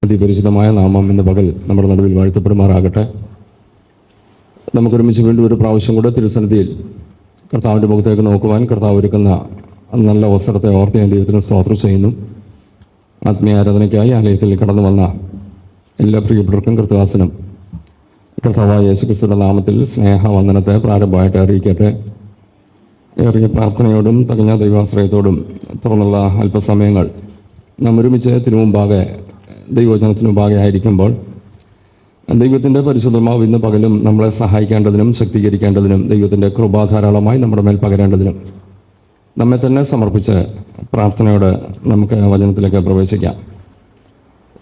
അതിപരിചിതമായ നാമം ഇന്ന് പകൽ നമ്മുടെ നടുവിൽ വാഴ്ത്തപ്പെടുമാറാകട്ടെ. നമുക്കൊരുമിച്ച് വീണ്ടും ഒരു പ്രാവശ്യം കൂടെ തിരുസന്നിധിയിൽ കർത്താവിൻ്റെ മുഖത്തേക്ക് നോക്കുവാൻ കർത്താവ് ഒരുക്കുന്ന നല്ല അവസരത്തെ ഓർത്ത് ഞാൻ ദൈവത്തിന് സ്തോത്രം ചെയ്യുന്നു. ആത്മീയ ആരാധനയ്ക്കായി ആലയത്തിൽ കടന്നു വന്ന എല്ലാ പ്രിയപ്പെട്ടവർക്കും കർത്തദാസനും കർത്താവായ യേശുക്രിസ്തുവിന്റെ നാമത്തിൽ സ്നേഹവന്ദനത്തെ പ്രാരംഭമായിട്ട് അറിയിക്കട്ടെ. ഏറിയ പ്രാർത്ഥനയോടും തികഞ്ഞ ദൈവാശ്രയത്തോടും തുറന്നുള്ള അല്പസമയങ്ങൾ നാം ഒരുമിച്ച് തിരുമുമ്പാകെ ദൈവവചനത്തിന് മുമ്പാകെ ആയിരിക്കുമ്പോൾ ദൈവത്തിൻ്റെ പരിശുദ്ധമാവ് ഇന്ന് പകലും നമ്മളെ സഹായിക്കേണ്ടതിനും ശക്തീകരിക്കേണ്ടതിനും ദൈവത്തിൻ്റെ കൃപ ധാരാളമായി നമ്മുടെ മേൽ പകരേണ്ടതിനും നമ്മെ തന്നെ സമർപ്പിച്ച് പ്രാർത്ഥനയോടെ നമുക്ക് വചനത്തിലേക്ക് പ്രവേശിക്കാം.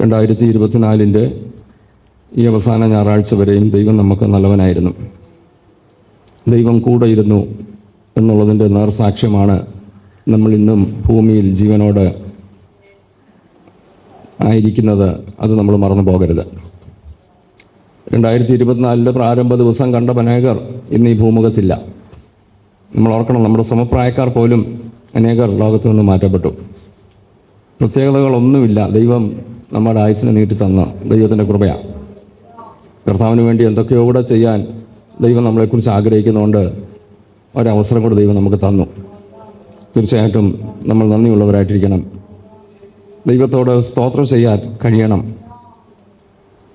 2024 ഈ അവസാന ഞായറാഴ്ച വരെയും ദൈവം നമുക്ക് നല്ലവനായിരുന്നു. ദൈവം കൂടെ ഇരുന്നു എന്നുള്ളതിൻ്റെ നേർസാക്ഷ്യമാണ് നമ്മൾ ഇന്നും ഭൂമിയിൽ ജീവനോട് ആയിരിക്കുന്നത്. അത് നമ്മൾ മറന്നു പോകരുത്. 2024 പ്രാരംഭ ദിവസം കണ്ട അനേകർ ഇന്ന് ഈ ഭൂമുഖത്തില്ല. നമ്മൾ ഓർക്കണം, നമ്മുടെ സമപ്രായക്കാർ പോലും അനേകർ ലോകത്തു നിന്ന് മാറ്റപ്പെട്ടു. പ്രത്യേകതകളൊന്നുമില്ല. ദൈവം നമ്മുടെ ആയുസ്സിനെ നീട്ടി തന്ന ദൈവത്തിൻ്റെ കൃപയാണ്. കർത്താവിന് വേണ്ടി എന്തൊക്കെയോ കൂടെ ചെയ്യാൻ ദൈവം നമ്മളെക്കുറിച്ച് ആഗ്രഹിക്കുന്നതുകൊണ്ട് ഒരവസരം കൂടെ ദൈവം നമുക്ക് തന്നു. തീർച്ചയായിട്ടും നമ്മൾ നന്ദിയുള്ളവരായിട്ടിരിക്കണം. ദൈവത്തോട് സ്തോത്രം ചെയ്യാൻ കഴിയണം.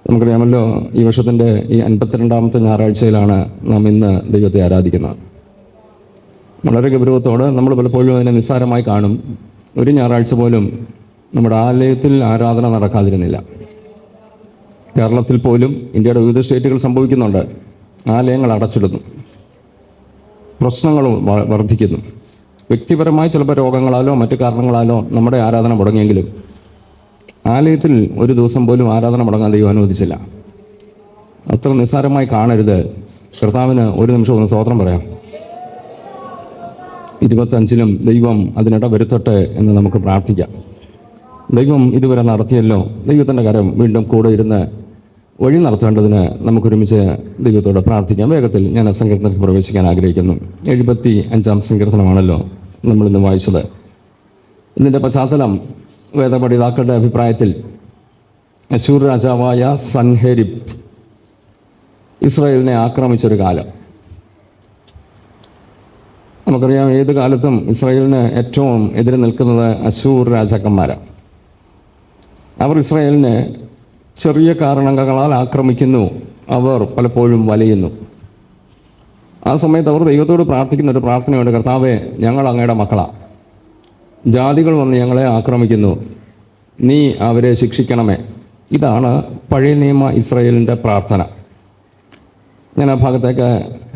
നമുക്കറിയാമല്ലോ, ഈ വർഷത്തിൻ്റെ ഈ 52ാമത്തെ ഞായറാഴ്ചയിലാണ് നാം ഇന്ന് ദൈവത്തെ ആരാധിക്കുന്നത്. വളരെ ഗൗരവത്തോടെ നമ്മൾ പലപ്പോഴും അതിനെ നിസ്സാരമായി കാണും. ഒരു ഞായറാഴ്ച പോലും നമ്മുടെ ആലയത്തിൽ ആരാധന നടക്കാതിരുന്നില്ല. കേരളത്തിൽ പോലും ഇന്ത്യയുടെ വിവിധ സ്റ്റേറ്റുകൾ സംഭവിക്കുന്നുണ്ട്. ആലയങ്ങൾ അടച്ചിടുന്നു, പ്രശ്നങ്ങൾ വർദ്ധിക്കുന്നു. വ്യക്തിപരമായി ചിലപ്പോൾ രോഗങ്ങളാലോ മറ്റു കാരണങ്ങളാലോ നമ്മുടെ ആരാധന മുടങ്ങിയെങ്കിലും ആലയത്തിൽ ഒരു ദിവസം പോലും ആരാധന മുടങ്ങാൻ ദൈവം അനുവദിച്ചില്ല. അത്ര നിസ്സാരമായി കാണരുത്. കർത്താവിന് ഒരു നിമിഷം ഒന്ന് സ്തോത്രം പറയാം. 25-ലും ദൈവം അതിനിട വരുത്തട്ടെ എന്ന് നമുക്ക് പ്രാർത്ഥിക്കാം. ദൈവം ഇതുവരെ നടത്തിയല്ലോ. ദൈവത്തിൻ്റെ കരം വീണ്ടും കൂടെ ഇരുന്ന് വഴി നടത്തേണ്ടതിന് നമുക്കൊരുമിച്ച് ദൈവത്തോട് പ്രാർത്ഥിക്കാം. വേഗത്തിൽ ഞാൻ ആ സങ്കീർത്തനത്തിൽ പ്രവേശിക്കാൻ ആഗ്രഹിക്കുന്നു. 75-ാം സങ്കീർത്തനമാണല്ലോ നമ്മളിന്ന് വായിച്ചത്. ഇതിൻ്റെ പശ്ചാത്തലം വേദപഠിതാക്കളുടെ അഭിപ്രായത്തിൽ അശൂർ രാജാവായ സൻഹേരിബ് ഇസ്രായേലിനെ ആക്രമിച്ചൊരു കാലം. നമുക്കറിയാം, ഏത് കാലത്തും ഇസ്രായേലിന് ഏറ്റവും എതിരെ നിൽക്കുന്നത് അശൂർ രാജാക്കന്മാരാണ്. അവർ ഇസ്രായേലിനെ ചെറിയ കാരണങ്ങളാൽ ആക്രമിക്കുന്നു. അവർ പലപ്പോഴും വലയുന്നു. ആ സമയത്ത് അവർ ദൈവത്തോട് പ്രാർത്ഥിക്കുന്ന ഒരു പ്രാർത്ഥനയുണ്ട്. കർത്താവേ, ഞങ്ങൾ അങ്ങയുടെ മക്കളാണ്. ജാതികൾ വന്ന് ഞങ്ങളെ ആക്രമിക്കുന്നു, നീ അവരെ ശിക്ഷിക്കണമേ. ഇതാണ് പഴയ നിയമ ഇസ്രായേലിൻ്റെ പ്രാർത്ഥന. ഞാൻ ആ ഭാഗത്തേക്ക്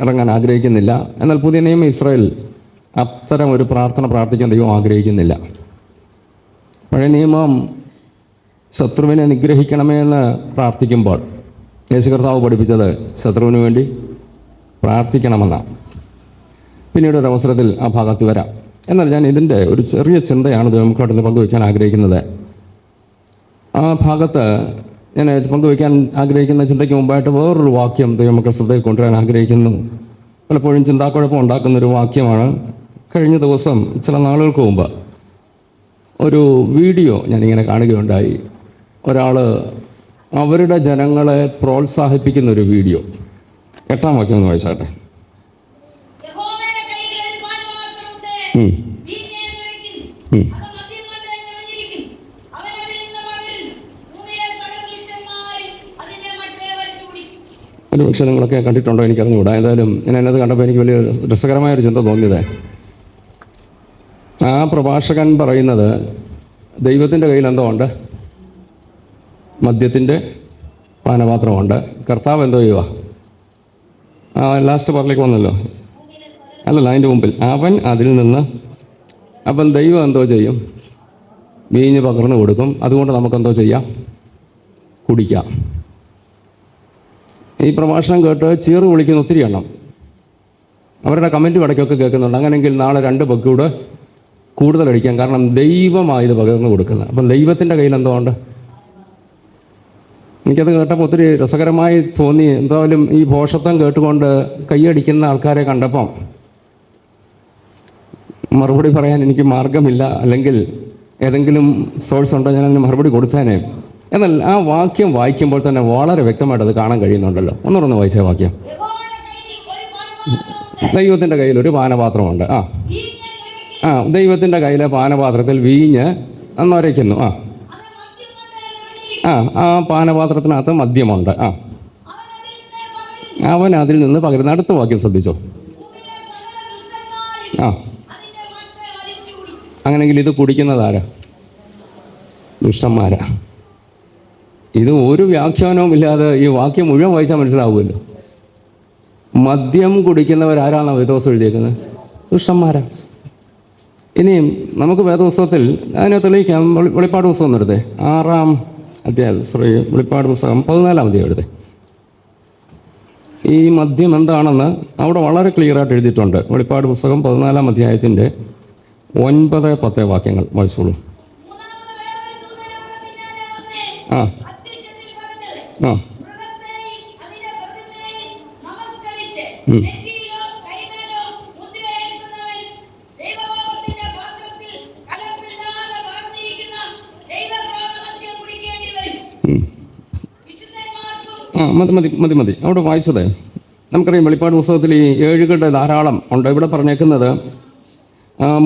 ഇറങ്ങാൻ ആഗ്രഹിക്കുന്നില്ല. എന്നാൽ പുതിയ നിയമ ഇസ്രായേൽ അത്തരം ഒരു പ്രാർത്ഥന പ്രാർത്ഥിക്കാൻ ദൈവം ആഗ്രഹിക്കുന്നില്ല. പഴയ നിയമം ശത്രുവിനെ നിഗ്രഹിക്കണമേ എന്ന് പ്രാർത്ഥിക്കുമ്പോൾ യേശു കർത്താവ് പഠിപ്പിച്ചത് ശത്രുവിന് വേണ്ടി പ്രാർത്ഥിക്കണമെന്നാണ്. പിന്നീട് ഒരു അവസരത്തിൽ ആ ഭാഗത്ത് വരാം. എന്നാൽ ഞാൻ ഇതിൻ്റെ ഒരു ചെറിയ ചിന്തയാണ് നമുക്കവിടുന്ന് പങ്കുവയ്ക്കാൻ ആഗ്രഹിക്കുന്നത്. ആ ഭാഗത്ത് ഞാൻ പങ്കുവയ്ക്കാൻ ആഗ്രഹിക്കുന്ന ചിന്തയ്ക്ക് മുമ്പായിട്ട് വേറൊരു വാക്യം ദൈവമക്കൾ ശ്രദ്ധയിൽ കൊണ്ടുവരാൻ ആഗ്രഹിക്കുന്നു. പലപ്പോഴും ചിന്താക്കുഴപ്പം ഉണ്ടാക്കുന്നൊരു വാക്യമാണ്. കഴിഞ്ഞ ദിവസം ചില നാളുകൾക്ക് മുമ്പ് ഒരു വീഡിയോ ഞാനിങ്ങനെ കാണുകയുണ്ടായി. ഒരാൾ അവരുടെ ജനങ്ങളെ പ്രോത്സാഹിപ്പിക്കുന്നൊരു വീഡിയോ. 8-ാം വാക്യം ഒന്ന് വായിച്ചാട്ടെ. ഒരു പക്ഷേ നിങ്ങളൊക്കെ കണ്ടിട്ടുണ്ടോ എനിക്കറിഞ്ഞുകൂടാ. ഏതായാലും ഞാൻ എന്നത് കണ്ടപ്പോൾ എനിക്ക് വലിയ രസകരമായൊരു ചിന്ത തോന്നിയത്, ആ പ്രഭാഷകൻ പറയുന്നത് ദൈവത്തിൻ്റെ കയ്യിൽ എന്തോ ഉണ്ട്, മദ്യത്തിൻ്റെ പാനപാത്രമുണ്ട്. കർത്താവ് എന്തോ ചെയ്യുക, ലാസ്റ്റ് പാർട്ടിലേക്ക് വന്നല്ലോ, അല്ലല്ല, അതിൻ്റെ മുമ്പിൽ അവൻ അതിൽ നിന്ന്, അപ്പം ദൈവം എന്തോ ചെയ്യും, വീഞ്ഞ് പകർന്നു കൊടുക്കും. അതുകൊണ്ട് നമുക്കെന്തോ ചെയ്യാം, കുടിക്കാം. ഈ പ്രഭാഷണം കേട്ട് ചീറ് വിളിക്കുന്ന ഒത്തിരി എണ്ണം. അവരുടെ കമൻറ്റ് ഇടയ്ക്കൊക്കെ കേൾക്കുന്നുണ്ട്. അങ്ങനെയെങ്കിൽ നാളെ 2 ബക്കൂടെ കൂടുതൽ അടിക്കാം, കാരണം ദൈവമായത് പകർന്നു കൊടുക്കുന്നത്. അപ്പം ദൈവത്തിൻ്റെ കയ്യിൽ എന്തോ ഉണ്ട്. എനിക്കത് കേട്ടപ്പോൾ ഒത്തിരി രസകരമായി തോന്നി. എന്തായാലും ഈ ഭോഷത്വം കേട്ടുകൊണ്ട് കൈയടിക്കുന്ന ആൾക്കാരെ കണ്ടപ്പം മറുപടി പറയാൻ എനിക്ക് മാർഗമില്ല. അല്ലെങ്കിൽ ഏതെങ്കിലും സോഴ്സ് ഉണ്ടോ ഞാൻ അതിന് മറുപടി കൊടുത്തേനെ. എന്നാൽ ആ വാക്യം വായിക്കുമ്പോൾ തന്നെ വളരെ വ്യക്തമായിട്ട് അത് കാണാൻ കഴിയുന്നുണ്ടല്ലോ. ഒന്നുകൂടെ വായിച്ച വാക്യം. ദൈവത്തിൻ്റെ കയ്യിൽ ഒരു പാനപാത്രമുണ്ട്. ദൈവത്തിൻ്റെ കയ്യിലെ പാനപാത്രത്തിൽ വീഞ്ഞ് നൊരയ്ക്കുന്നു. ആ പാനപാത്രത്തിനകത്ത് മദ്യമുണ്ട്. അവൻ അതിൽ നിന്ന് പകരുന്ന അടുത്ത വാക്യം ശ്രദ്ധിച്ചോ. അങ്ങനെങ്കിൽ ഇത് കുടിക്കുന്നതാരാ? ദുഷ്ടന്മാരാ. ഇത് ഒരു വ്യാഖ്യാനവും ഇല്ലാതെ ഈ വാക്യം മുഴുവൻ വായിച്ചാൽ മനസ്സിലാവുമല്ലോ. മദ്യം കുടിക്കുന്നവരാരാണ് വേദപുസ്തകം എഴുതിയേക്കുന്നത്? ദുഷ്ടന്മാരാ. ഇനിയും നമുക്ക് വേദപുസ്തകത്തിൽ അതിനെ തെളിയിക്കാം. വെളിപ്പാട് പുസ്തകം ഒന്ന് എടുത്തേ, 6-ാം അധ്യായം. വെളിപ്പാട് പുസ്തകം 14-ാം അധ്യായം എടുത്തേ. ഈ മദ്യം എന്താണെന്ന് അവിടെ വളരെ ക്ലിയറായിട്ട് എഴുതിയിട്ടുണ്ട്. വെളിപ്പാട് പുസ്തകം 14-ാം അധ്യായത്തിൻ്റെ 9-10 വാക്യങ്ങൾ വായിച്ചോളൂ. മതി അവിടെ വായിച്ചത് നമുക്കറിയാം. വെളിപ്പാട് പുസ്തകത്തിൽ ഈ ഏഴുകളുടെ ധാരാളം ഉണ്ട്. ഇവിടെ പറഞ്ഞേക്കുന്നത്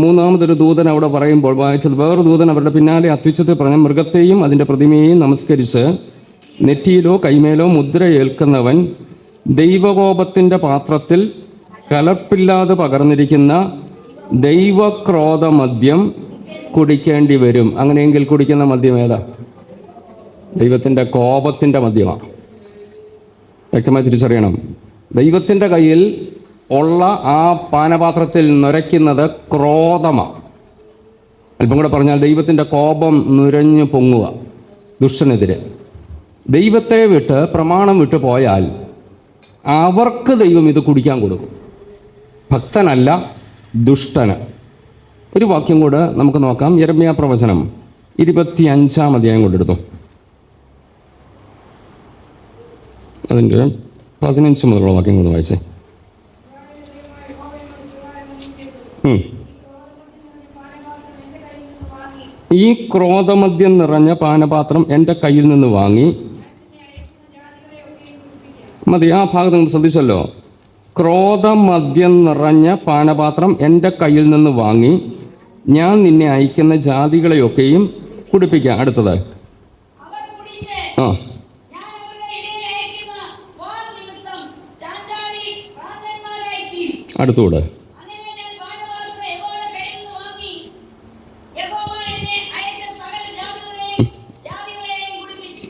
മൂന്നാമതൊരു ദൂതൻ അവിടെ പറയുമ്പോൾ വായിച്ചത്, വേറൊരു ദൂതൻ അവരുടെ പിന്നാലെ അത്യുച്ചത്തിൽ പറഞ്ഞ, മൃഗത്തെയും അതിൻ്റെ പ്രതിമയെയും നമസ്കരിച്ച് നെറ്റിയിലോ കൈമേലോ മുദ്ര ഏൽക്കുന്നവൻ ദൈവകോപത്തിൻ്റെ പാത്രത്തിൽ കലർപ്പില്ലാതെ പകർന്നിരിക്കുന്ന ദൈവക്രോധ മദ്യം കുടിക്കേണ്ടി വരും. അങ്ങനെയെങ്കിൽ കുടിക്കുന്ന മദ്യം ഏതാ? ദൈവത്തിൻ്റെ കോപത്തിൻ്റെ മദ്യമാണ്. വ്യക്തമായി തിരിച്ചറിയണം. ദൈവത്തിൻ്റെ കയ്യിൽ ഉള്ള ആ പാനപാത്രത്തിൽ നുരയ്ക്കുന്നത് ക്രോധമാണ്. അല്പം കൂടെ പറഞ്ഞാൽ ദൈവത്തിൻ്റെ കോപം നുരഞ്ഞു പൊങ്ങുക ദുഷ്ടനെതിരെ. ദൈവത്തെ വിട്ട് പ്രമാണം വിട്ടു പോയാൽ അവർക്ക് ദൈവം ഇത് കുടിക്കാൻ കൊടുക്കും. ഭക്തനല്ല, ദുഷ്ടന്. ഒരു വാക്യം കൂടെ നമുക്ക് നോക്കാം. യെരമ്യാ പ്രവചനം 25-ാം അധ്യായം കൊണ്ടെടുത്തു. അതിൻ്റെ 15 മുതലുള്ള വാക്യം കൊണ്ട് വായിച്ചേ. ഈ ക്രോധമദ്യം നിറഞ്ഞ പാനപാത്രം എൻ്റെ കയ്യിൽ നിന്ന് വാങ്ങി. മതി, ആ ഭാഗത്ത് നിങ്ങൾ ശ്രദ്ധിച്ചല്ലോ. ക്രോധമദ്യം നിറഞ്ഞ പാനപാത്രം എൻ്റെ കയ്യിൽ നിന്ന് വാങ്ങി ഞാൻ നിന്നെ അയക്കുന്ന ജാതികളെയൊക്കെയും കുടിപ്പിക്കാം. അടുത്തത് അടുത്തൂടെ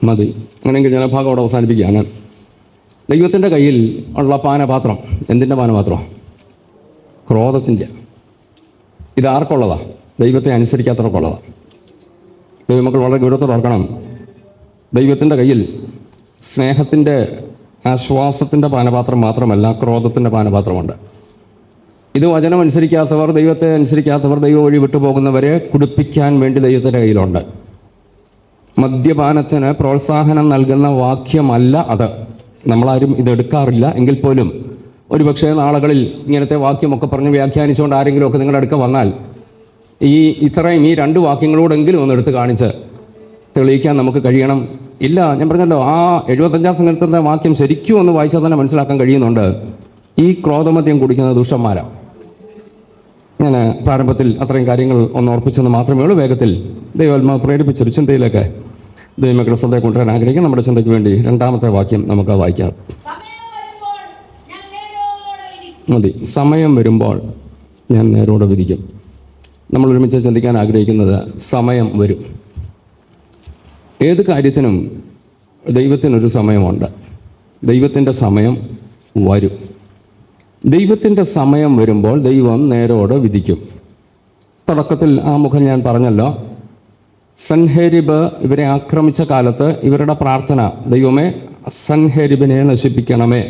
മതി. അങ്ങനെയെങ്കിൽ ഞാൻ ആ ഭാഗം അവിടെ അവസാനിപ്പിക്കുകയാണ്. ദൈവത്തിൻ്റെ കയ്യിൽ ഉള്ള പാനപാത്രം എന്തിൻ്റെ പാനപാത്രം? ക്രോധത്തിൻ്റെ. ഇത് ആർക്കുള്ളതാണ്? ദൈവത്തെ അനുസരിക്കാത്തവർക്കുള്ളതാണ്. ദൈവമക്കൾ വളരെ ഗൗരവത്തോടെ ഓർക്കണം. ദൈവത്തിൻ്റെ കയ്യിൽ സ്നേഹത്തിൻ്റെ, ആശ്വാസത്തിൻ്റെ പാനപാത്രം മാത്രമല്ല, ക്രോധത്തിൻ്റെ പാനപാത്രമുണ്ട്. ഇത് വചനം അനുസരിക്കാത്തവർ, ദൈവത്തെ അനുസരിക്കാത്തവർ, ദൈവം വഴി വിട്ടുപോകുന്നവരെ കുടിപ്പിക്കാൻ വേണ്ടി ദൈവത്തിൻ്റെ കയ്യിലുണ്ട്. മദ്യപാനത്തിന് പ്രോത്സാഹനം നൽകുന്ന വാക്യമല്ല അത്. നമ്മളാരും ഇതെടുക്കാറില്ല. എങ്കിൽ പോലും ഒരുപക്ഷെ നാളുകളിൽ ഇങ്ങനത്തെ വാക്യമൊക്കെ പറഞ്ഞ് വ്യാഖ്യാനിച്ചുകൊണ്ട് ആരെങ്കിലുമൊക്കെ നിങ്ങളുടെ അടുക്ക വന്നാൽ ഇത്രയും ഈ 2 വാക്യങ്ങളോടെങ്കിലും ഒന്ന് എടുത്ത് കാണിച്ച് തെളിയിക്കാൻ നമുക്ക് കഴിയണം. ഇല്ല, ഞാൻ പറഞ്ഞല്ലോ, ആ 75-ാം സംഘത്തിൻ്റെ വാക്യം ശരിക്കും ഒന്ന് വായിച്ചാൽ തന്നെ മനസ്സിലാക്കാൻ കഴിയുന്നുണ്ട്. ഈ ക്രോധമദ്യം കുടിക്കുന്ന ദുഷ്ടന്മാരാണ്. ഞാൻ പ്രാരംഭത്തിൽ അത്രയും കാര്യങ്ങൾ ഒന്ന് ഓർപ്പിച്ചെന്ന് മാത്രമേ ഉള്ളൂ. വേഗത്തിൽ ദൈവാത്മാവ് പ്രേരിപ്പിച്ചൊരു ചിന്തയിലേക്ക് ദൈവമക്കളുടെ ശ്രദ്ധയെ കൊണ്ടുവരാൻ ആഗ്രഹിക്കും. നമ്മുടെ ചിന്തയ്ക്ക് വേണ്ടി 2-ാമത്തെ വാക്യം നമുക്ക് വായിക്കാം. മതി. സമയം വരുമ്പോൾ ഞാൻ നേരോടെ വിധിക്കും. നമ്മൾ ഒരുമിച്ച് ചിന്തിക്കാൻ ആഗ്രഹിക്കുന്നത് സമയം വരും. ഏത് കാര്യത്തിനും ദൈവത്തിനൊരു സമയമുണ്ട്. ദൈവത്തിൻ്റെ സമയം വരും. ദൈവത്തിൻ്റെ സമയം വരുമ്പോൾ ദൈവം നേരോടെ വിധിക്കും. തുടക്കത്തിൽ ആ മുഖം ഞാൻ പറഞ്ഞല്ലോ. സൻഹേരിബ് ഇവരെ ആക്രമിച്ച കാലത്ത് ഇവരുടെ പ്രാർത്ഥന, ദൈവമേ സൻഹേരിബിനെ നശിപ്പിക്കണമേ.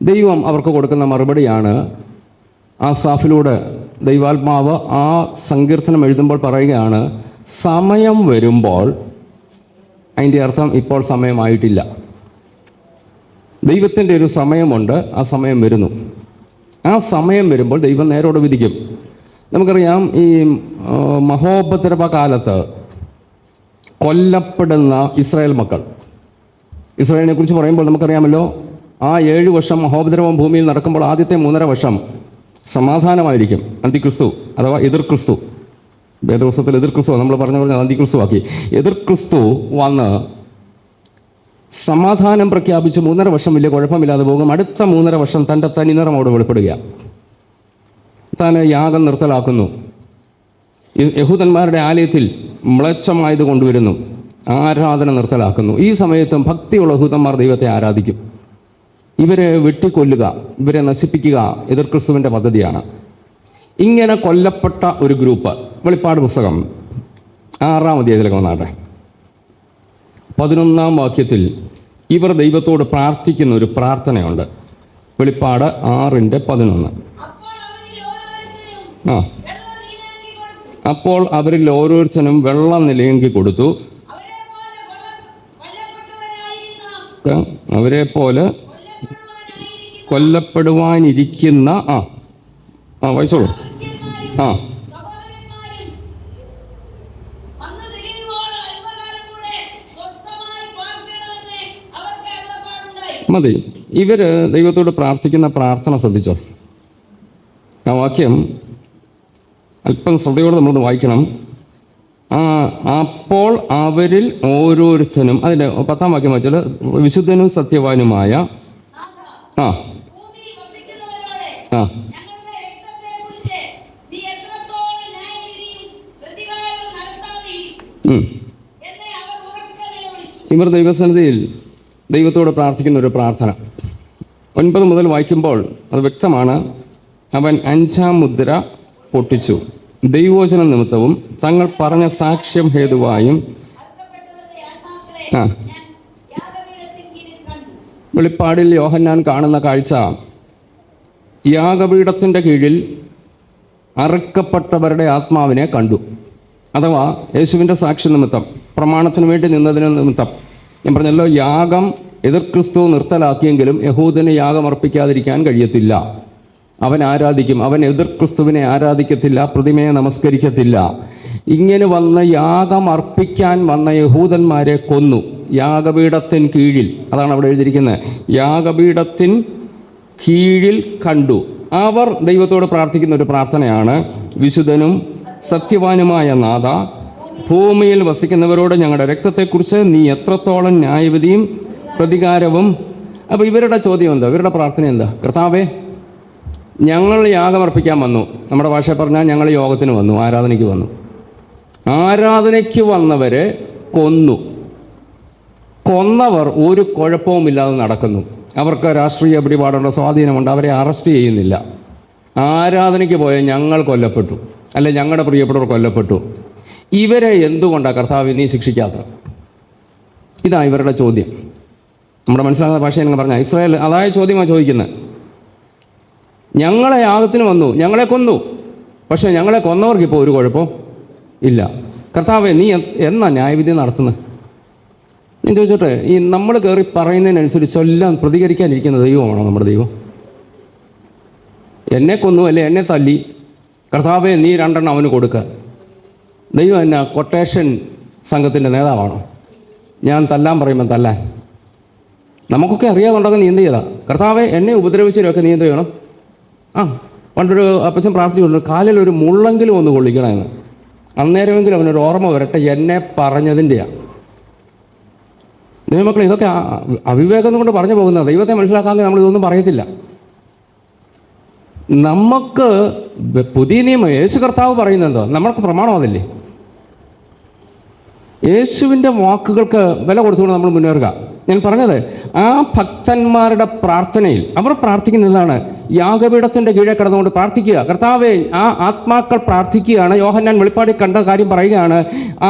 ദൈവം അവർക്ക് കൊടുക്കുന്ന മറുപടിയാണ് ആസാഫിലൂടെ ദൈവാത്മാവ് ആ സങ്കീർത്തനം എഴുതുമ്പോൾ പറയുകയാണ്, സമയം വരുമ്പോൾ. അതിൻ്റെ അർത്ഥം ഇപ്പോൾ സമയമായിട്ടില്ല. ദൈവത്തിൻ്റെ ഒരു സമയമുണ്ട്, ആ സമയം വരുന്നു. ആ സമയം വരുമ്പോൾ ദൈവം നേരോടെ വിധിക്കും. നമുക്കറിയാം, ഈ മഹോപദ്രവ കാലത്ത് കൊല്ലപ്പെടുന്ന ഇസ്രായേൽ മക്കൾ. ഇസ്രായേലിനെ കുറിച്ച് പറയുമ്പോൾ നമുക്കറിയാമല്ലോ, ആ 7 വർഷം മഹോപദ്രവം ഭൂമിയിൽ നടക്കുമ്പോൾ ആദ്യത്തെ 3.5 വർഷം സമാധാനമായിരിക്കും. അന്തിക്രിസ്തു അഥവാ എതിർ ക്രിസ്തു, വേദപുസ്തകത്തിൽ എതിർ ക്രിസ്തു നമ്മൾ പറഞ്ഞ അന്തിക്രിസ്തു ആക്കി. എതിർ ക്രിസ്തു വന്ന് സമാധാനം പ്രഖ്യാപിച്ച് 3.5 വർഷം വലിയ കുഴപ്പമില്ലാതെ പോകും. അടുത്ത 3.5 വർഷം തൻ്റെ തനിനിറമോട് വെളിപ്പെടുക. താൻ യാഗം നിർത്തലാക്കുന്നു. യഹൂദന്മാരുടെ ആലയത്തിൽ മ്ലേച്ഛമായത് കൊണ്ടുവരുന്നു. ആരാധന നിർത്തലാക്കുന്നു. ഈ സമയത്തും ഭക്തിയുള്ള യഹൂദന്മാർ ദൈവത്തെ ആരാധിക്കും. ഇവരെ വെട്ടിക്കൊല്ലുക, ഇവരെ നശിപ്പിക്കുക എതിർ ക്രിസ്തുവിൻ്റെ പദ്ധതിയാണ്. ഇങ്ങനെ കൊല്ലപ്പെട്ട ഒരു ഗ്രൂപ്പ്, വെളിപ്പാട് പുസ്തകം 6-ാം അധ്യായത്തിലേക്ക് വന്നാട്ടെ, 11-ാം വാക്യത്തിൽ ഇവർ ദൈവത്തോട് പ്രാർത്ഥിക്കുന്ന ഒരു പ്രാർത്ഥനയുണ്ട്. വെളിപ്പാട് 6:11. അപ്പോൾ അവരിൽ ഓരോരുത്തരും വെള്ളം നിലയെങ്കി കൊടുത്തു. അവരെ പോലെ കൊല്ലപ്പെടുവാനിരിക്കുന്ന വായിച്ചോളൂ. മതി. ഇവര് ദൈവത്തോട് പ്രാർത്ഥിക്കുന്ന പ്രാർത്ഥന ശ്രദ്ധിച്ചോ. ആ വാക്യം അല്പം ശ്രദ്ധയോടെ നമ്മളൊന്ന് വായിക്കണം. അപ്പോൾ അവരിൽ ഓരോരുത്തരും, അതിൻ്റെ 10-ാം വാക്യം വായിച്ചാൽ, വിശുദ്ധനും സത്യവാനുമായ ഇവർ ദൈവസന്നിധിയിൽ ദൈവത്തോട് പ്രാർത്ഥിക്കുന്ന ഒരു പ്രാർത്ഥന. 9 മുതൽ വായിക്കുമ്പോൾ അത് വ്യക്തമാണ്. അവൻ 5-ാം മുദ്ര പൊട്ടിച്ചു. ദൈവവചന നിമിത്തവും തങ്ങൾ പറഞ്ഞ സാക്ഷ്യം ഹേതുവായും. വെളിപ്പാടിൽ യോഹന്നാൻ കാണുന്ന കാഴ്ച, യാഗപീഠത്തിൻ്റെ കീഴിൽ അറുക്കപ്പെട്ടവരുടെ ആത്മാവിനെ കണ്ടു. അഥവാ യേശുവിൻ്റെ സാക്ഷി നിമിത്തം, പ്രമാണത്തിന് വേണ്ടി നിന്നതിന് നിമിത്തം. ഞാൻ പറഞ്ഞല്ലോ, യാഗം എതിർ ക്രിസ്തു നിർത്തലാക്കിയെങ്കിലും യഹൂദന് യാഗം അർപ്പിക്കാതിരിക്കാൻ കഴിയത്തില്ല. അവൻ ആരാധിക്കും. അവൻ എതിർ ക്രിസ്തുവിനെ ആരാധിക്കത്തില്ല, പ്രതിമയെ നമസ്കരിക്കത്തില്ല. ഇങ്ങനെ വന്ന് യാഗം അർപ്പിക്കാൻ വന്ന യഹൂദന്മാരെ കൊന്നു. യാഗപീഠത്തിന് കീഴിൽ, അതാണ് അവിടെ എഴുതിയിരിക്കുന്നത്, യാഗപീഠത്തിന് കീഴിൽ കണ്ടു. അവർ ദൈവത്തോട് പ്രാർത്ഥിക്കുന്ന ഒരു പ്രാർത്ഥനയാണ്, വിശുദ്ധനും സത്യവാനുമായ നാഥ, ഭൂമിയിൽ വസിക്കുന്നവരോട് ഞങ്ങളുടെ രക്തത്തെക്കുറിച്ച് നീ എത്രത്തോളം ന്യായവിധിയും പ്രതികാരവും. അപ്പോൾ ഇവരുടെ ചോദ്യം എന്താ? ഇവരുടെ പ്രാർത്ഥന എന്താ? കർത്താവേ, ഞങ്ങൾ യാഗമർപ്പിക്കാൻ വന്നു. നമ്മുടെ ഭാഷ പറഞ്ഞാൽ ഞങ്ങൾ യോഗത്തിന് വന്നു, ആരാധനയ്ക്ക് വന്നു. ആരാധനയ്ക്ക് വന്നവരെ കൊന്നു. കൊന്നവർ ഒരു കുഴപ്പവുമില്ലാതെ നടക്കുന്നു. അവർക്ക് രാഷ്ട്രീയ പിടിപാടുള്ള സ്വാധീനമുണ്ട്. അവരെ അറസ്റ്റ് ചെയ്യുന്നില്ല. ആരാധനയ്ക്ക് പോയ ഞങ്ങൾ കൊല്ലപ്പെട്ടു, അല്ലെ ഞങ്ങളുടെ പ്രിയപ്പെട്ടവർ കൊല്ലപ്പെട്ടു. ഇവരെ എന്തുകൊണ്ടാണ് കർത്താവ് നീ ശിക്ഷിക്കാത്തത്? ഇതാ ഇവരുടെ ചോദ്യം. നമ്മുടെ മനസ്സിലാകുന്ന ഭാഷ എന്ന് പറഞ്ഞാൽ ഇസ്രായേൽ അതായ ചോദ്യമാണ് ചോദിക്കുന്നത്. ഞങ്ങളെ യാഗത്തിന് വന്നു, ഞങ്ങളെ കൊന്നു, പക്ഷേ ഞങ്ങളെ കൊന്നവർക്ക് ഇപ്പോൾ ഒരു കുഴപ്പം ഇല്ല. കർത്താവേ, നീ എന്നാ ന്യായവിധി നടത്തുന്നത്? ഞാൻ ചോദിച്ചോട്ടെ, ഈ നമ്മൾ കയറി പറയുന്നതിനനുസരിച്ച് എല്ലാം പ്രതികരിക്കാനിരിക്കുന്ന ദൈവമാണോ നമ്മുടെ ദൈവം? എന്നെ കൊന്നു, അല്ലെ എന്നെ തല്ലി, കർത്താവേ നീ 2 എണ്ണം അവന് കൊടുക്കുക. ദൈവം എന്നാ കൊട്ടേഷൻ സംഘത്തിൻ്റെ നേതാവാണോ? ഞാൻ തല്ലാൻ പറയുമ്പോൾ തല്ലാൻ. നമുക്കൊക്കെ അറിയാതുണ്ടെങ്കിൽ നീ എന്ത് ചെയ്താ? കർത്താവെ എന്നെ ഉപദ്രവിച്ചവരൊക്കെ നീ എന്ത് ചെയ്യണം? പണ്ടൊരു അപ്പച്ചൻ പ്രാർത്ഥിച്ചുകൊണ്ട് കാലിൽ ഒരു മുള്ളെങ്കിലും ഒന്ന് കൊള്ളിക്കണമെന്ന്. അന്നേരമെങ്കിലും അവനൊരു ഓർമ്മ വരട്ടെ എന്നെ പറഞ്ഞതിൻ്റെയാണ്. ദൈവമക്കളെ, ഇതൊക്കെ അവിവേകം കൊണ്ട് പറഞ്ഞു പോകുന്നത്. ദൈവത്തെ മനസ്സിലാക്കാമെങ്കിൽ നമ്മൾ ഇതൊന്നും പറയത്തില്ല. നമുക്ക് പുതിയ നിയമം യേശു കർത്താവ് പറയുന്നതോ നമ്മൾക്ക് പ്രമാണം അതല്ലേ? യേശുവിൻ്റെ വാക്കുകൾക്ക് വില കൊടുത്തുകൊണ്ട് നമ്മൾ മുന്നേറുക. ഞാൻ പറഞ്ഞത്, ആ ഭക്തന്മാരുടെ പ്രാർത്ഥനയിൽ അവർ പ്രാർത്ഥിക്കുന്നതാണ്, യാഗപീഠത്തിൻ്റെ കീഴെ കിടന്നുകൊണ്ട് പ്രാർത്ഥിക്കുക. കർത്താവേ, ആ ആത്മാക്കൾ പ്രാർത്ഥിക്കുകയാണ്. യോഹന്നാൻ വെളിപ്പാടിൽ കണ്ട കാര്യം പറയുകയാണ്.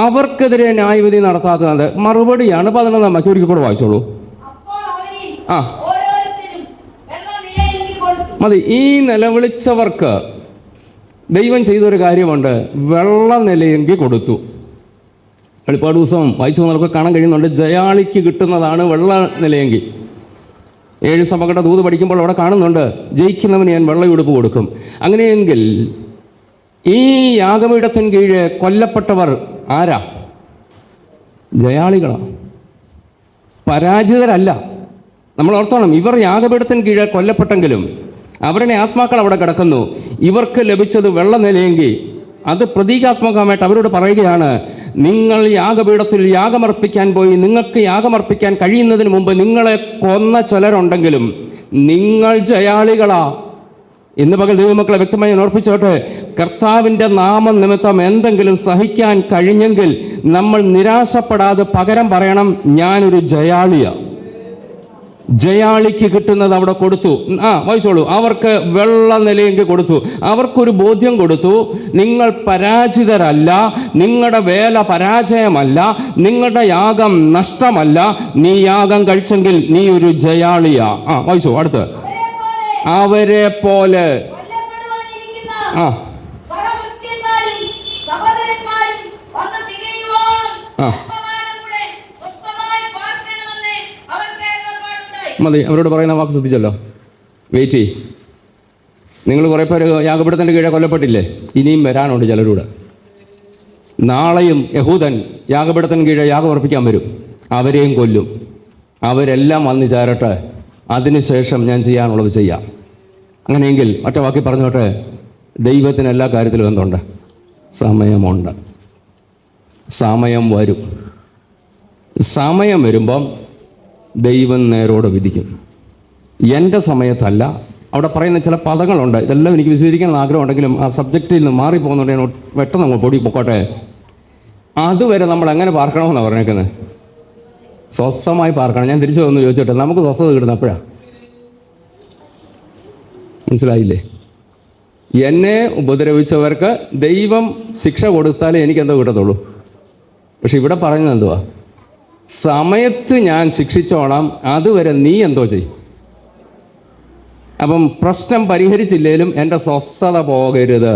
അവർക്കെതിരെ ന്യായവിധി നടത്താത്തത് മറുപടിയാണ്. 11-ാം വാക്യം ഒരിക്കൽ കൂടെ വായിച്ചോളൂ. മതി. ഈ നിലവിളിച്ചവർക്ക് ദൈവം ചെയ്തൊരു കാര്യമുണ്ട്, വെള്ള നിലയെങ്കി കൊടുത്തു. വെളിപ്പാട് ദിവസം വായിച്ചു നമുക്ക് കാണാൻ കഴിയുന്നുണ്ട്. ജയാളിക്ക് കിട്ടുന്നതാണ് വെള്ള നിലയെങ്കിൽ. 7 സഭകളുടെ ദൂത് പഠിക്കുമ്പോൾ അവിടെ കാണുന്നുണ്ട്, ജയിക്കുന്നവന് ഞാൻ വെള്ളയുടുപ്പ് കൊടുക്കും. അങ്ങനെയെങ്കിൽ ഈ യാഗപീഠത്തിന് കീഴെ കൊല്ലപ്പെട്ടവർ ആരാ? ജയാളികളാണ്, പരാജിതരല്ല. നമ്മൾ ഓർത്തോണം, ഇവർ യാഗപീഠത്തിന് കീഴെ കൊല്ലപ്പെട്ടെങ്കിലും അവരുടെ ആത്മാക്കൾ അവിടെ കിടക്കുന്നു. ഇവർക്ക് ലഭിച്ചത് വെള്ളനിലയെങ്കിൽ അത് പ്രതീകാത്മകമായിട്ട് അവരോട് പറയുകയാണ്, നിങ്ങൾ യാഗപീഠത്തിൽ യാഗമർപ്പിക്കാൻ പോയി, നിങ്ങൾക്ക് യാഗമർപ്പിക്കാൻ കഴിയുന്നതിന് മുമ്പ് നിങ്ങളെ കൊന്ന ചിലരുണ്ടെങ്കിലും നിങ്ങൾ ജയാളികളാ. ഇന്ന് പകൽ ദൈവമക്കളെ വ്യക്തമായി ഓർപ്പിച്ചോട്ടെ, കർത്താവിൻ്റെ നാമം നിമിത്തം എന്തെങ്കിലും സഹിക്കാൻ കഴിഞ്ഞെങ്കിൽ നമ്മൾ നിരാശപ്പെടാതെ പകരം പറയണം, ഞാനൊരു ജയാളിയാണ്. ജയാളിക്ക് കിട്ടുന്നത് അവിടെ കൊടുത്തു. വായിച്ചോളൂ. അവർക്ക് വെള്ള നിലയെങ്കിൽ കൊടുത്തു. അവർക്കൊരു ബോധ്യം കൊടുത്തു, നിങ്ങൾ പരാജിതരല്ല, നിങ്ങളുടെ വേല പരാജയമല്ല, നിങ്ങളുടെ യാഗം നഷ്ടമല്ല, നീ യാഗം കഴിച്ചെങ്കിൽ നീ ഒരു ജയാളിയാ. വായിച്ചോ അടുത്ത്. അവരെ പോലെ മതി. അവരോട് പറയുന്ന വാക്ക് ശ്രദ്ധിച്ചല്ലോ. വെയിറ്റ് ചെയ്യ്. നിങ്ങൾ കുറേ പേര് യാഗപീഠത്തിൻ്റെ കീഴെ കൊല്ലപ്പെട്ടില്ലേ? ഇനിയും വരാനുണ്ട് ചിലരൂടെ. നാളെയും യഹൂദൻ യാഗപീഠത്തിന് കീഴെ യാഗമർപ്പിക്കാൻ വരും. അവരെയും കൊല്ലും. അവരെല്ലാം വന്ന് ചേരട്ടെ, അതിനുശേഷം ഞാൻ ചെയ്യാനുള്ളത് ചെയ്യാം. അങ്ങനെയെങ്കിൽ ഒറ്റ വാക്കി പറഞ്ഞോട്ടെ, ദൈവത്തിന് എല്ലാ കാര്യത്തിലും എന്തുണ്ട്? സമയമുണ്ട്. സമയം വരും. സമയം വരുമ്പം ദൈവം നേരോടെ വിധിക്കും. എൻ്റെ സമയത്തല്ല. അവിടെ പറയുന്ന ചില പദങ്ങളുണ്ട്, ഇതെല്ലാം എനിക്ക് വിശദീകരിക്കണം ആഗ്രഹമുണ്ടെങ്കിലും ആ സബ്ജക്റ്റിൽ നിന്ന് മാറിപ്പോകുന്നുണ്ട്. ഞാൻ പെട്ടെന്ന് നമ്മൾ പൊടി പൊക്കോട്ടെ. അതുവരെ നമ്മൾ എങ്ങനെ പാർക്കണമെന്നാണ് പറഞ്ഞേക്കുന്നത്? സ്വസ്ഥമായി പാർക്കണം. ഞാൻ തിരിച്ചു വന്ന് ചോദിച്ചോട്ടെ, നമുക്ക് സ്വസ്ഥത കിട്ടുന്ന എപ്പോഴാണ്? മനസ്സിലായില്ലേ? എന്നെ ഉപദ്രവിച്ചവർക്ക് ദൈവം ശിക്ഷ കൊടുത്താലേ എനിക്കെന്തോ കിട്ടത്തുള്ളൂ. പക്ഷെ ഇവിടെ പറയുന്നത് എന്തുവാ? സമയത്ത് ഞാൻ ശിക്ഷിച്ചോളാം, അതുവരെ നീ എന്തോ ചെയ്യും. അപ്പം പ്രശ്നം പരിഹരിച്ചില്ലേലും എൻ്റെ സ്വസ്ഥത പോകരുത്.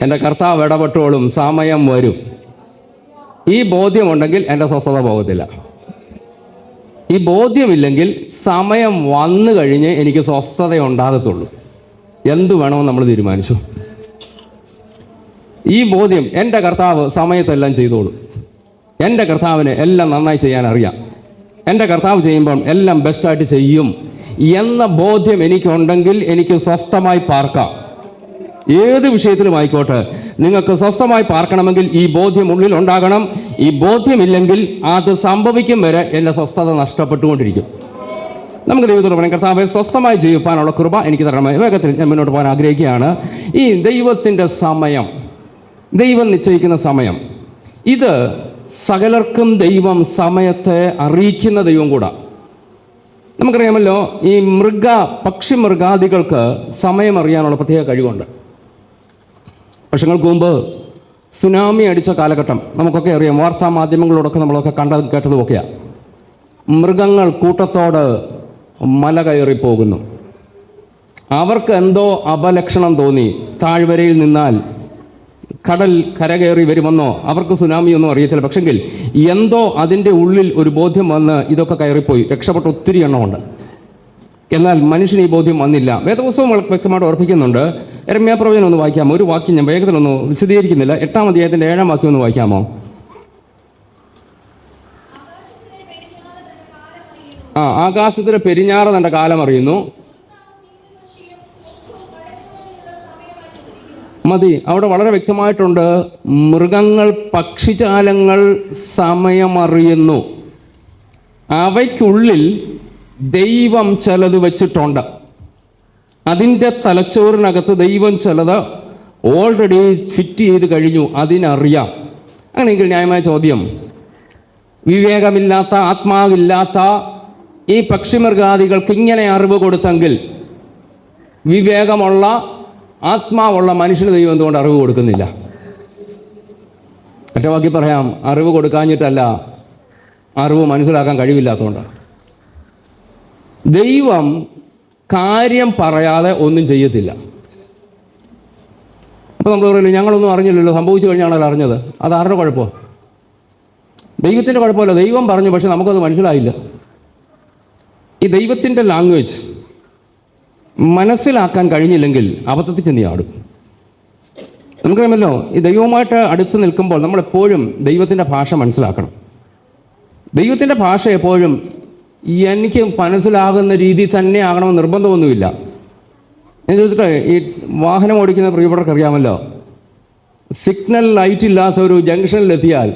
എൻ്റെ കർത്താവ് ഇടപെട്ടോളും, സമയം വരും. ഈ ബോധ്യമുണ്ടെങ്കിൽ എൻ്റെ സ്വസ്ഥത പോകത്തില്ല. ഈ ബോധ്യമില്ലെങ്കിൽ സമയം വന്നു കഴിഞ്ഞ് എനിക്ക് സ്വസ്ഥത ഉണ്ടാകത്തുള്ളൂ. എന്തു വേണമെന്ന് നമ്മൾ തീരുമാനിച്ചു. ഈ ബോധ്യം, എൻ്റെ കർത്താവ് സമയത്തെല്ലാം ചെയ്തോളും, എൻ്റെ കർത്താവിന് എല്ലാം നന്നായി ചെയ്യാൻ അറിയാം, എൻ്റെ കർത്താവ് ചെയ്യുമ്പം എല്ലാം ബെസ്റ്റായിട്ട് ചെയ്യും എന്ന ബോധ്യം എനിക്കുണ്ടെങ്കിൽ എനിക്ക് സ്വസ്ഥമായി പാർക്കാം. ഏത് വിഷയത്തിലും ആയിക്കോട്ടെ, നിങ്ങൾക്ക് സ്വസ്ഥമായി പാർക്കണമെങ്കിൽ ഈ ബോധ്യം ഉള്ളിൽ ഉണ്ടാകണം. ഈ ബോധ്യമില്ലെങ്കിൽ അത് സംഭവിക്കും വരെ എൻ്റെ സ്വസ്ഥത നഷ്ടപ്പെട്ടുകൊണ്ടിരിക്കും. നമുക്ക് ദൈവത്തോട് പറയാം, കർത്താവെ സ്വസ്ഥമായി ജീവിക്കാനുള്ള കൃപ എനിക്ക് തരണമേ. വേഗത്തിൽ ഞാൻ മുന്നോട്ട് പോകാൻ ആഗ്രഹിക്കുകയാണ്. ഈ ദൈവത്തിൻ്റെ സമയം, ദൈവം നിശ്ചയിക്കുന്ന സമയം, ഇത് സകലർക്കും ദൈവം സമയത്തെ അറിയിക്കുന്ന ദൈവം കൂടാ. നമുക്കറിയാമല്ലോ, ഈ പക്ഷി മൃഗാദികൾക്ക് സമയം അറിയാനുള്ള പ്രത്യേക കഴിവുണ്ട്. വർഷങ്ങൾക്ക് മുമ്പ് സുനാമി അടിച്ച കാലഘട്ടം നമുക്കൊക്കെ അറിയാം. വാർത്താ മാധ്യമങ്ങളോടൊക്കെ നമ്മളൊക്കെ കേട്ടതുമൊക്കെയാണ്. മൃഗങ്ങൾ കൂട്ടത്തോട് മല കയറി പോകുന്നു. അവർക്ക് എന്തോ അപലക്ഷണം തോന്നി. താഴ്വരയിൽ നിന്നാൽ കടൽ കരകയറി വരുമെന്നോ അവർക്ക് സുനാമിയൊന്നും അറിയത്തില്ല. പക്ഷെങ്കിൽ എന്തോ അതിൻ്റെ ഉള്ളിൽ ഒരു ബോധ്യം വന്ന് ഇതൊക്കെ കയറിപ്പോയി. രക്ഷപ്പെട്ട ഒത്തിരി എണ്ണമുണ്ട്. എന്നാൽ മനുഷ്യന് ഈ ബോധ്യം വന്നില്ല. വേദപുസ്തകം വ്യക്തമായിട്ട് ഓർപ്പിക്കുന്നുണ്ട്. യെരമ്യാപ്രവചനം ഒന്ന് വായിക്കാമോ? ഒരു വാക്യം ഞാൻ വേഗത്തിലൊന്നും വിശദീകരിക്കുന്നില്ല. 8-ാം അധ്യായത്തിൻ്റെ 7-ാം വാക്യം ഒന്ന് വായിക്കാമോ? ആകാശത്തിലെ പെരിഞ്ഞാറ് തൻ്റെ കാലം അറിയുന്നു. മതി. അവിടെ വളരെ വ്യക്തമായിട്ടുണ്ട്, മൃഗങ്ങൾ പക്ഷിജാലങ്ങൾ സമയമറിയുന്നു. അവയ്ക്കുള്ളിൽ ദൈവം ചിലത് വെച്ചിട്ടുണ്ട്. അതിൻ്റെ തലച്ചോറിനകത്ത് ദൈവം ചിലത് ഓൾറെഡി ഫിറ്റ് ചെയ്ത് കഴിഞ്ഞു. അതിനറിയാം. അങ്ങനെയെങ്കിൽ ന്യായമായ ചോദ്യം, വിവേകമില്ലാത്ത ആത്മാവില്ലാത്ത ഈ പക്ഷിമൃഗാദികൾക്ക് ഇങ്ങനെ അറിവ് കൊടുത്തെങ്കിൽ വിവേകമുള്ള ആത്മാവുള്ള മനുഷ്യന് ദൈവം എന്തുകൊണ്ട് അറിവ് കൊടുക്കുന്നില്ല? ഒറ്റവാക്കി പറയാം, അറിവ് കൊടുക്കാഞ്ഞിട്ടല്ല, അറിവ് മനസ്സിലാക്കാൻ കഴിവില്ലാത്തതുകൊണ്ട്. ദൈവം കാര്യം പറയാതെ ഒന്നും ചെയ്യത്തില്ല. അപ്പോൾ നമ്മൾ പറയില്ല, ഞങ്ങളൊന്നും അറിഞ്ഞില്ലല്ലോ, സംഭവിച്ചു കഴിഞ്ഞാണല്ലോ അറിഞ്ഞത്. അത് ആരുടെ കുഴപ്പം? ദൈവത്തിൻ്റെ കുഴപ്പമല്ല. ദൈവം പറഞ്ഞു, പക്ഷെ നമുക്കത് മനസ്സിലായില്ല. ഈ ദൈവത്തിൻ്റെ ലാംഗ്വേജ് മനസ്സിലാക്കാൻ കഴിഞ്ഞില്ലെങ്കിൽ അബദ്ധത്തിൽ ചെന്ന് ആടും. നമുക്കറിയാമല്ലോ, ഈ ദൈവവുമായിട്ട് അടുത്ത് നിൽക്കുമ്പോൾ നമ്മളെപ്പോഴും ദൈവത്തിൻ്റെ ഭാഷ മനസ്സിലാക്കണം. ദൈവത്തിൻ്റെ ഭാഷ എപ്പോഴും എനിക്ക് മനസ്സിലാകുന്ന രീതി തന്നെ ആകണമെന്ന് നിർബന്ധമൊന്നുമില്ല. ഞാൻ ചോദിച്ചിട്ട്, ഈ വാഹനം ഓടിക്കുന്ന പ്രിയപ്പെട്ടവർക്ക് അറിയാമല്ലോ, സിഗ്നൽ ലൈറ്റ് ഇല്ലാത്ത ഒരു ജംഗ്ഷനിലെത്തിയാൽ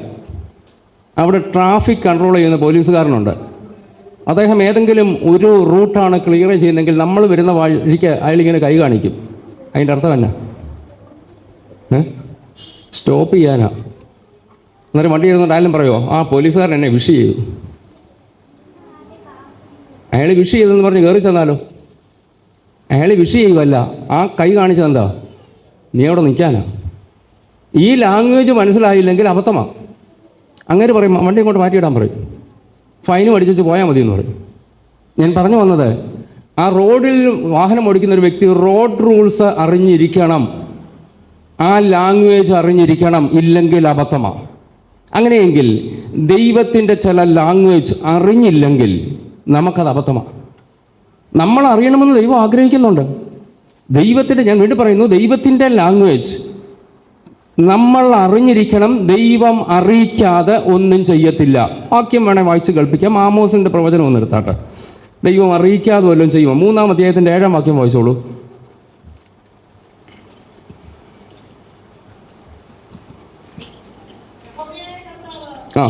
അവിടെ ട്രാഫിക് കൺട്രോൾ ചെയ്യുന്ന പോലീസുകാരനുണ്ട്. അദ്ദേഹം ഏതെങ്കിലും ഒരു റൂട്ടാണ് ക്ലിയർ ചെയ്യുന്നതെങ്കിൽ നമ്മൾ വരുന്ന വഴിക്ക് അയാളിങ്ങനെ കൈ കാണിക്കും. അതിൻ്റെ അർത്ഥം എന്നാ? സ്റ്റോപ്പ് ചെയ്യാനാ. അന്നേരം വണ്ടി ചെയ്യുന്നുണ്ട് ആയാലും പറയുമോ, ആ പോലീസുകാരൻ എന്നെ വിഷ് ചെയ്തു, അയാൾ വിഷ് ചെയ്തെന്ന് പറഞ്ഞ് കയറി ചെന്നാലോ? അയാൾ വിഷ് ചെയ്യുമല്ല, ആ കൈ കാണിച്ചതെന്താ? നീ അവിടെ നിൽക്കാനാ. ഈ ലാംഗ്വേജ് മനസ്സിലായില്ലെങ്കിൽ അബദ്ധമാണ്. അങ്ങനെ പറയും, വണ്ടി ഇങ്ങോട്ട് മാറ്റിയിടാൻ പറയും, ഫൈനും അടിച്ചു പോയാൽ മതി എന്ന് പറയും. ഞാൻ പറഞ്ഞു വന്നത്, ആ റോഡിൽ വാഹനം ഓടിക്കുന്ന ഒരു വ്യക്തി റോഡ് റൂൾസ് അറിഞ്ഞിരിക്കണം, ആ ലാംഗ്വേജ് അറിഞ്ഞിരിക്കണം, ഇല്ലെങ്കിൽ അബദ്ധമാണ്. അങ്ങനെയെങ്കിൽ ദൈവത്തിൻ്റെ ചില ലാംഗ്വേജ് അറിഞ്ഞില്ലെങ്കിൽ നമുക്കത് അബദ്ധമാണ്. നമ്മൾ അറിയണമെന്ന് ദൈവം ആഗ്രഹിക്കുന്നുണ്ട്. ദൈവത്തിൻ്റെ, ഞാൻ വീണ്ടും പറയുന്നു, ദൈവത്തിൻ്റെ ലാംഗ്വേജ് നമ്മൾ അറിഞ്ഞിരിക്കണം. ദൈവം അറിയിക്കാതെ ഒന്നും ചെയ്യത്തില്ല. വാക്യം വേണേൽ വായിച്ച് കേൾപ്പിക്കാം. ആമോസിൻ്റെ പ്രവചനം ഒന്ന് എടുത്താട്ടെ. ദൈവം അറിയിക്കാതെ വല്ലതും ചെയ്യുമോ? 3-ാം അധ്യായത്തിൻ്റെ 7-ാം വാക്യം വായിച്ചോളൂ. ആ,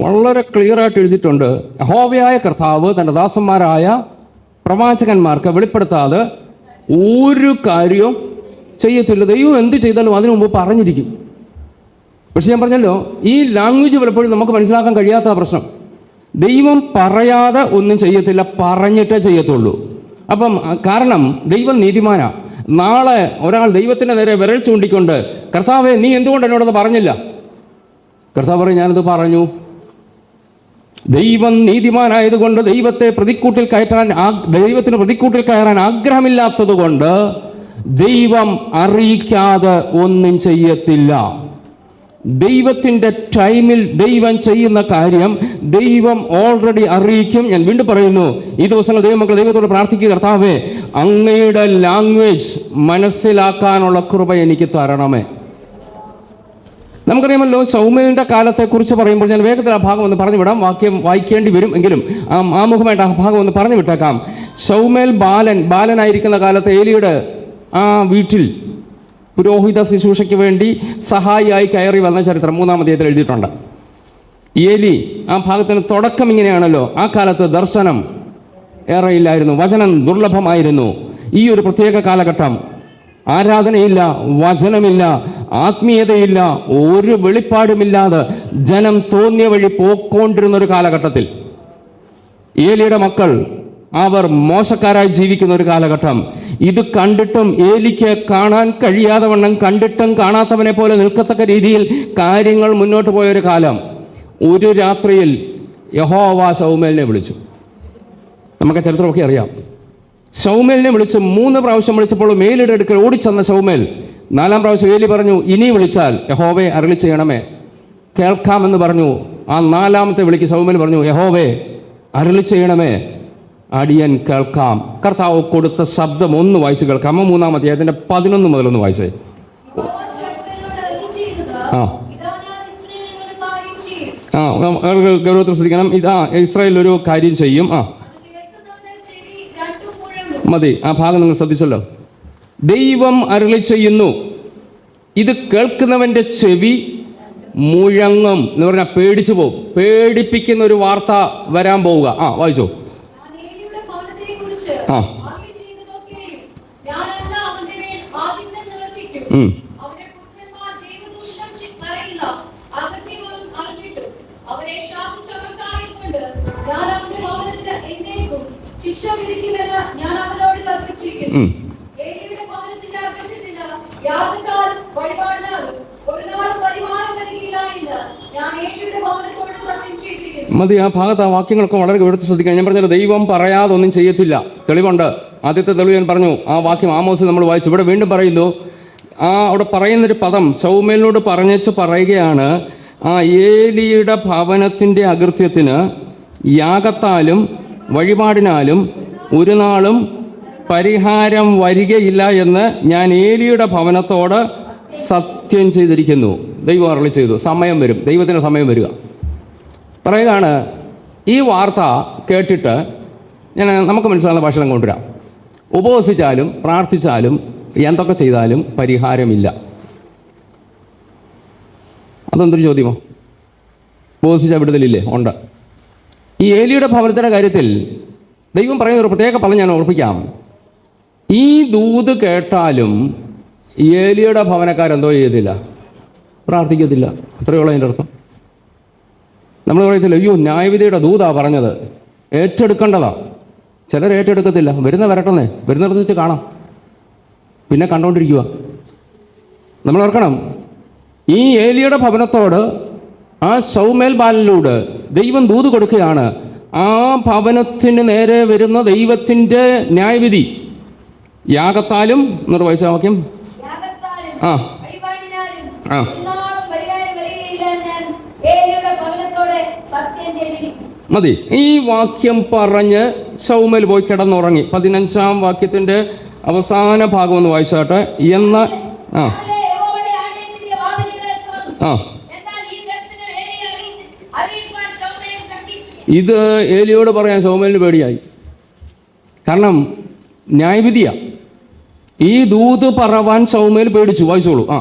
വളരെ ക്ലിയറായിട്ട് എഴുതിയിട്ടുണ്ട്. യഹോവയായ കർത്താവ് തൻ്റെ ദാസന്മാരായ പ്രവാചകന്മാർക്ക് വെളിപ്പെടുത്താതെ ഒരു കാര്യവും ചെയ്യത്തില്ല. ദൈവം എന്ത് ചെയ്താലും അതിനു മുമ്പ് പറഞ്ഞിരിക്കും. പക്ഷെ ഞാൻ പറഞ്ഞല്ലോ, ഈ ലാംഗ്വേജ് പലപ്പോഴും നമുക്ക് മനസ്സിലാക്കാൻ കഴിയാത്ത പ്രശ്നം. ദൈവം പറയാതെ ഒന്നും ചെയ്യത്തില്ല, പറഞ്ഞിട്ടേ ചെയ്യത്തുള്ളൂ. അപ്പം കാരണം ദൈവം നീതിമാനാ. നാളെ ഒരാൾ ദൈവത്തിൻ്റെ നേരെ വിരൽ ചൂണ്ടിക്കൊണ്ട്, കർത്താവേ നീ എന്തുകൊണ്ട് എന്നോടത് പറഞ്ഞില്ല? കർത്താവ് പറയും, ഞാനത് പറഞ്ഞു. ദൈവം നീതിമാനായതുകൊണ്ട് ദൈവത്തിന് പ്രതിക്കൂട്ടിൽ കയറാൻ ആഗ്രഹമില്ലാത്തത് കൊണ്ട് ദൈവം അറിയിക്കാതെ ഒന്നും ചെയ്യത്തില്ല. ദൈവത്തിൻ്റെ ടൈമിൽ ദൈവം ചെയ്യുന്ന കാര്യം ദൈവം ഓൾറെഡി അറിയിക്കും. ഞാൻ വീണ്ടും പറയുന്നു, ഈ ദിവസങ്ങൾ ദൈവമക്കൾ ദൈവത്തോട് പ്രാർത്ഥിക്കുക, കർത്താവേ അങ്ങയുടെ ലാംഗ്വേജ് മനസ്സിലാക്കാനുള്ള കൃപ എനിക്ക് തരണമേ. നമുക്കറിയാമല്ലോ, ശൗമേലിൻ്റെ കാലത്തെക്കുറിച്ച് പറയുമ്പോൾ ഞാൻ വേഗത്തിൽ ആ ഭാഗം ഒന്ന് പറഞ്ഞു വിടാം. വാക്യം വായിക്കേണ്ടി വരും, എങ്കിലും ആമുഖമായിട്ട് ആ ഭാഗം ഒന്ന് പറഞ്ഞു വിട്ടേക്കാം. ശൗമേൽ ബാലനായിരിക്കുന്ന കാലത്ത് ഏലിയുടെ ആ വീട്ടിൽ പുരോഹിത ശുശ്രൂഷയ്ക്ക് വേണ്ടി സഹായിയായി കയറി വന്ന ചരിത്രം 3-ാം അധ്യായത്തിൽ എഴുതിയിട്ടുണ്ട്. ഏലി ആ ഭാഗത്തിന് തുടക്കം ഇങ്ങനെയാണല്ലോ, ആ കാലത്ത് ദർശനം ഏറെയില്ലായിരുന്നു, വചനം ദുർലഭമായിരുന്നു. ഈ ഒരു പ്രത്യേക കാലഘട്ടം ആരാധനയില്ല, വചനമില്ല, ആത്മീയതയില്ല, ഒരു വെളിപ്പാടുമില്ലാതെ ജനം തോന്നിയ വഴി പോയിക്കൊണ്ടിരുന്ന ഒരു കാലഘട്ടത്തിൽ ഏലിയുടെ മക്കൾ അവർ മോശക്കാരായി ജീവിക്കുന്ന ഒരു കാലഘട്ടം. ഇത് കണ്ടിട്ടും ഏലിക്ക് കാണാൻ കഴിയാതെ വണ്ണം, കണ്ടിട്ടും കാണാത്തവനെ പോലെ നിൽക്കത്തക്ക രീതിയിൽ കാര്യങ്ങൾ മുന്നോട്ട് പോയൊരു കാലം. ഒരു രാത്രിയിൽ യഹോവ ശൗമേലിനെ വിളിച്ചു. നമുക്ക് ചരിത്രമൊക്കെ അറിയാം. ശൗമേലിനെ വിളിച്ച് 3 പ്രാവശ്യം വിളിച്ചപ്പോൾ ഏലിയുടെ അടുക്കൽ ഓടിച്ചെന്ന ശൗമേൽ 4-ാം പ്രാവശ്യം ഏലി പറഞ്ഞു, ഇനി വിളിച്ചാൽ യഹോവേ അരുളി ചെയ്യണമേ, കേൾക്കാമെന്ന് പറഞ്ഞു. ആ 4-ാമത്തെ വിളിക്ക് ശൗമേൽ പറഞ്ഞു, യഹോവേ അരുളി ചെയ്യണമേ, അടിയൻ കേൾക്കാം. കർത്താവ് കൊടുത്ത ശബ്ദം ഒന്ന് വായിച്ച് കേൾക്കാം. 3-ാം അധ്യായത്തിന്റെ 11 മുതൽ ഒന്ന് വായിച്ചേ. ഗൗരവത്തിൽ ശ്രദ്ധിക്കണം. ഇതാ ഇസ്രായേൽ ഒരു കാര്യം ചെയ്യും. മതി, ആ ഭാഗം നിങ്ങൾ ശ്രദ്ധിച്ചല്ലോ. ദൈവം അരുളി ചെയ്യുന്നു, ഇത് കേൾക്കുന്നവന്റെ ചെവി മുഴങ്ങും എന്ന് പറഞ്ഞാൽ പേടിച്ചു പോകും. പേടിപ്പിക്കുന്ന ഒരു വാർത്ത വരാൻ പോവുക. വായിച്ചോ. മതി, ആ ഭാഗത്ത് ആ വാക്യങ്ങളൊക്കെ വളരെ എടുത്ത് ശ്രദ്ധിക്കണം. ഞാൻ പറഞ്ഞത് ദൈവം പറയാതെ ഒന്നും ചെയ്യത്തില്ല. തെളിവുണ്ട്. ആദ്യത്തെ തെളിവ് ഞാൻ പറഞ്ഞു, ആ വാക്യം ആമോസ് നമ്മൾ വായിച്ചു. ഇവിടെ വീണ്ടും പറയുന്നു, അവിടെ പറയുന്നൊരു പദം ശൗമേലിനോട് പറഞ്ഞേച്ച് പറയുകയാണ്, ആ ഏലിയുടെ ഭവനത്തിൻ്റെ അകൃത്യത്തിന് യാഗത്താലും വഴിപാടിനാലും ഒരു നാളും പരിഹാരം വരികയില്ല എന്ന് ഞാൻ ഏലിയുടെ ഭവനത്തോട് സത്യം ചെയ്തിരിക്കുന്നു. ദൈവം അരുളി ചെയ്തു. സമയം വരും, ദൈവത്തിന് സമയം വരിക. പറയുകയാണ്, ഈ വാർത്ത കേട്ടിട്ട് നമുക്ക് മനസ്സിലാകുന്ന ഭാഷ കൊണ്ടുവരാം. ഉപവസിച്ചാലും പ്രാർത്ഥിച്ചാലും എന്തൊക്കെ ചെയ്താലും പരിഹാരമില്ല. അതെന്തൊരു ചോദ്യമോ? ഉപവസിച്ചാൽ വിടുതലില്ലേ? ഉണ്ട്. ഈ ഏലിയുടെ ഭവനത്തിൻ്റെ കാര്യത്തിൽ ദൈവം പറയുന്ന ഒരു പ്രത്യേക പദം ഞാൻ ഓർപ്പിക്കാം. ഈ ദൂത് കേട്ടാലും ഏലിയുടെ ഭവനക്കാരെന്തോ ചെയ്യത്തില്ല, പ്രാർത്ഥിക്കത്തില്ല. അത്രയുള്ള അതിൻ്റെ അർത്ഥം. നമ്മൾ പറയത്തില്ല, അയ്യോ ന്യായവിധിയുടെ ദൂതാ പറഞ്ഞത്, ഏറ്റെടുക്കേണ്ടതാ. ചിലർ ഏറ്റെടുക്കത്തില്ല. വരട്ടെന്നേ, വരുന്നിടത്ത് വെച്ച് കാണാം, പിന്നെ കണ്ടുകൊണ്ടിരിക്കുക. നമ്മൾ ഓർക്കണം, ഈ ഏലിയുടെ ഭവനത്തോട് ആ ശൗമേൽ ബാലനിലൂടെ ദൈവം ദൂത് കൊടുക്കുകയാണ്. ആ ഭവനത്തിന് നേരെ വരുന്ന ദൈവത്തിൻ്റെ ന്യായവിധി യാഗത്താലും നിർവഹിച്ചവാക്യം ആ ആ മതി. ഈ വാക്യം പറഞ്ഞ് ശൗമേൽ പോയി കിടന്നുറങ്ങി. 15-ാം വാക്യത്തിൻ്റെ അവസാന ഭാഗം ഒന്ന് വായിച്ചാട്ടെ. എന്ന ആ ആ ഇത് ഏലിയോട് പറയാൻ ശൗമേലിന് പേടിയായി. കാരണം ന്യായവിധിയാ. ഈ ദൂത് പറവാൻ ശൗമേൽ പേടിച്ചു. വായിച്ചോളൂ. ആ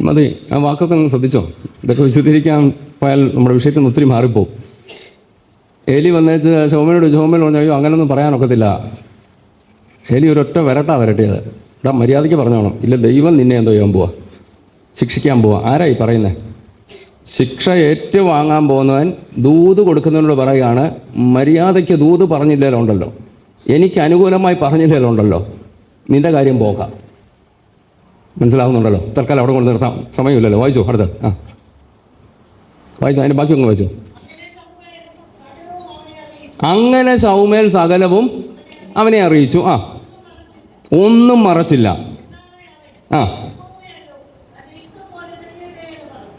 മതി. ആ വാക്കൊക്കെ ഒന്ന് ശ്രദ്ധിച്ചോ. ഇതൊക്കെ വിശദീകരിക്കാൻ പോയാൽ നമ്മുടെ വിഷയത്തിൽ നിന്ന് ഒത്തിരി മാറിപ്പോവും. ഏലി വന്നേച്ച് ശൗമേനോട് പറഞ്ഞു, അയ്യോ അങ്ങനൊന്നും പറയാനൊക്കത്തില്ല. ഏലി ഒരൊറ്റ വരട്ടിയത്. ഇവിടെ മര്യാദയ്ക്ക് പറഞ്ഞോണം, ഇല്ല ദൈവം നിന്നെ എന്തോ ചെയ്യാൻ പോവാ, ശിക്ഷിക്കാൻ പോവാ. ആരായി പറയുന്നത്? ശിക്ഷ ഏറ്റുവാങ്ങാൻ പോകുന്നവൻ ദൂത് കൊടുക്കുന്നതിനോട് പറയുകയാണ്, മര്യാദയ്ക്ക് ദൂത് പറഞ്ഞില്ലേലുണ്ടല്ലോ, എനിക്ക് അനുകൂലമായി പറഞ്ഞില്ലേലുണ്ടല്ലോ, നിന്റെ കാര്യം പോക്കാം. മനസ്സിലാവുന്നുണ്ടല്ലോ? തൽക്കാലം അവിടെ കൊണ്ട് നിർത്താം, സമയമില്ലല്ലോ. വായിച്ചോ അടുത്ത്. ആ വായിച്ചോ, അതിൻ്റെ ബാക്കി ഒന്ന് വായിച്ചോ. അങ്ങനെ ശൗമേൽ സകലവും അവനെ അറിയിച്ചു. ആ ഒന്നും മറച്ചില്ല. ആ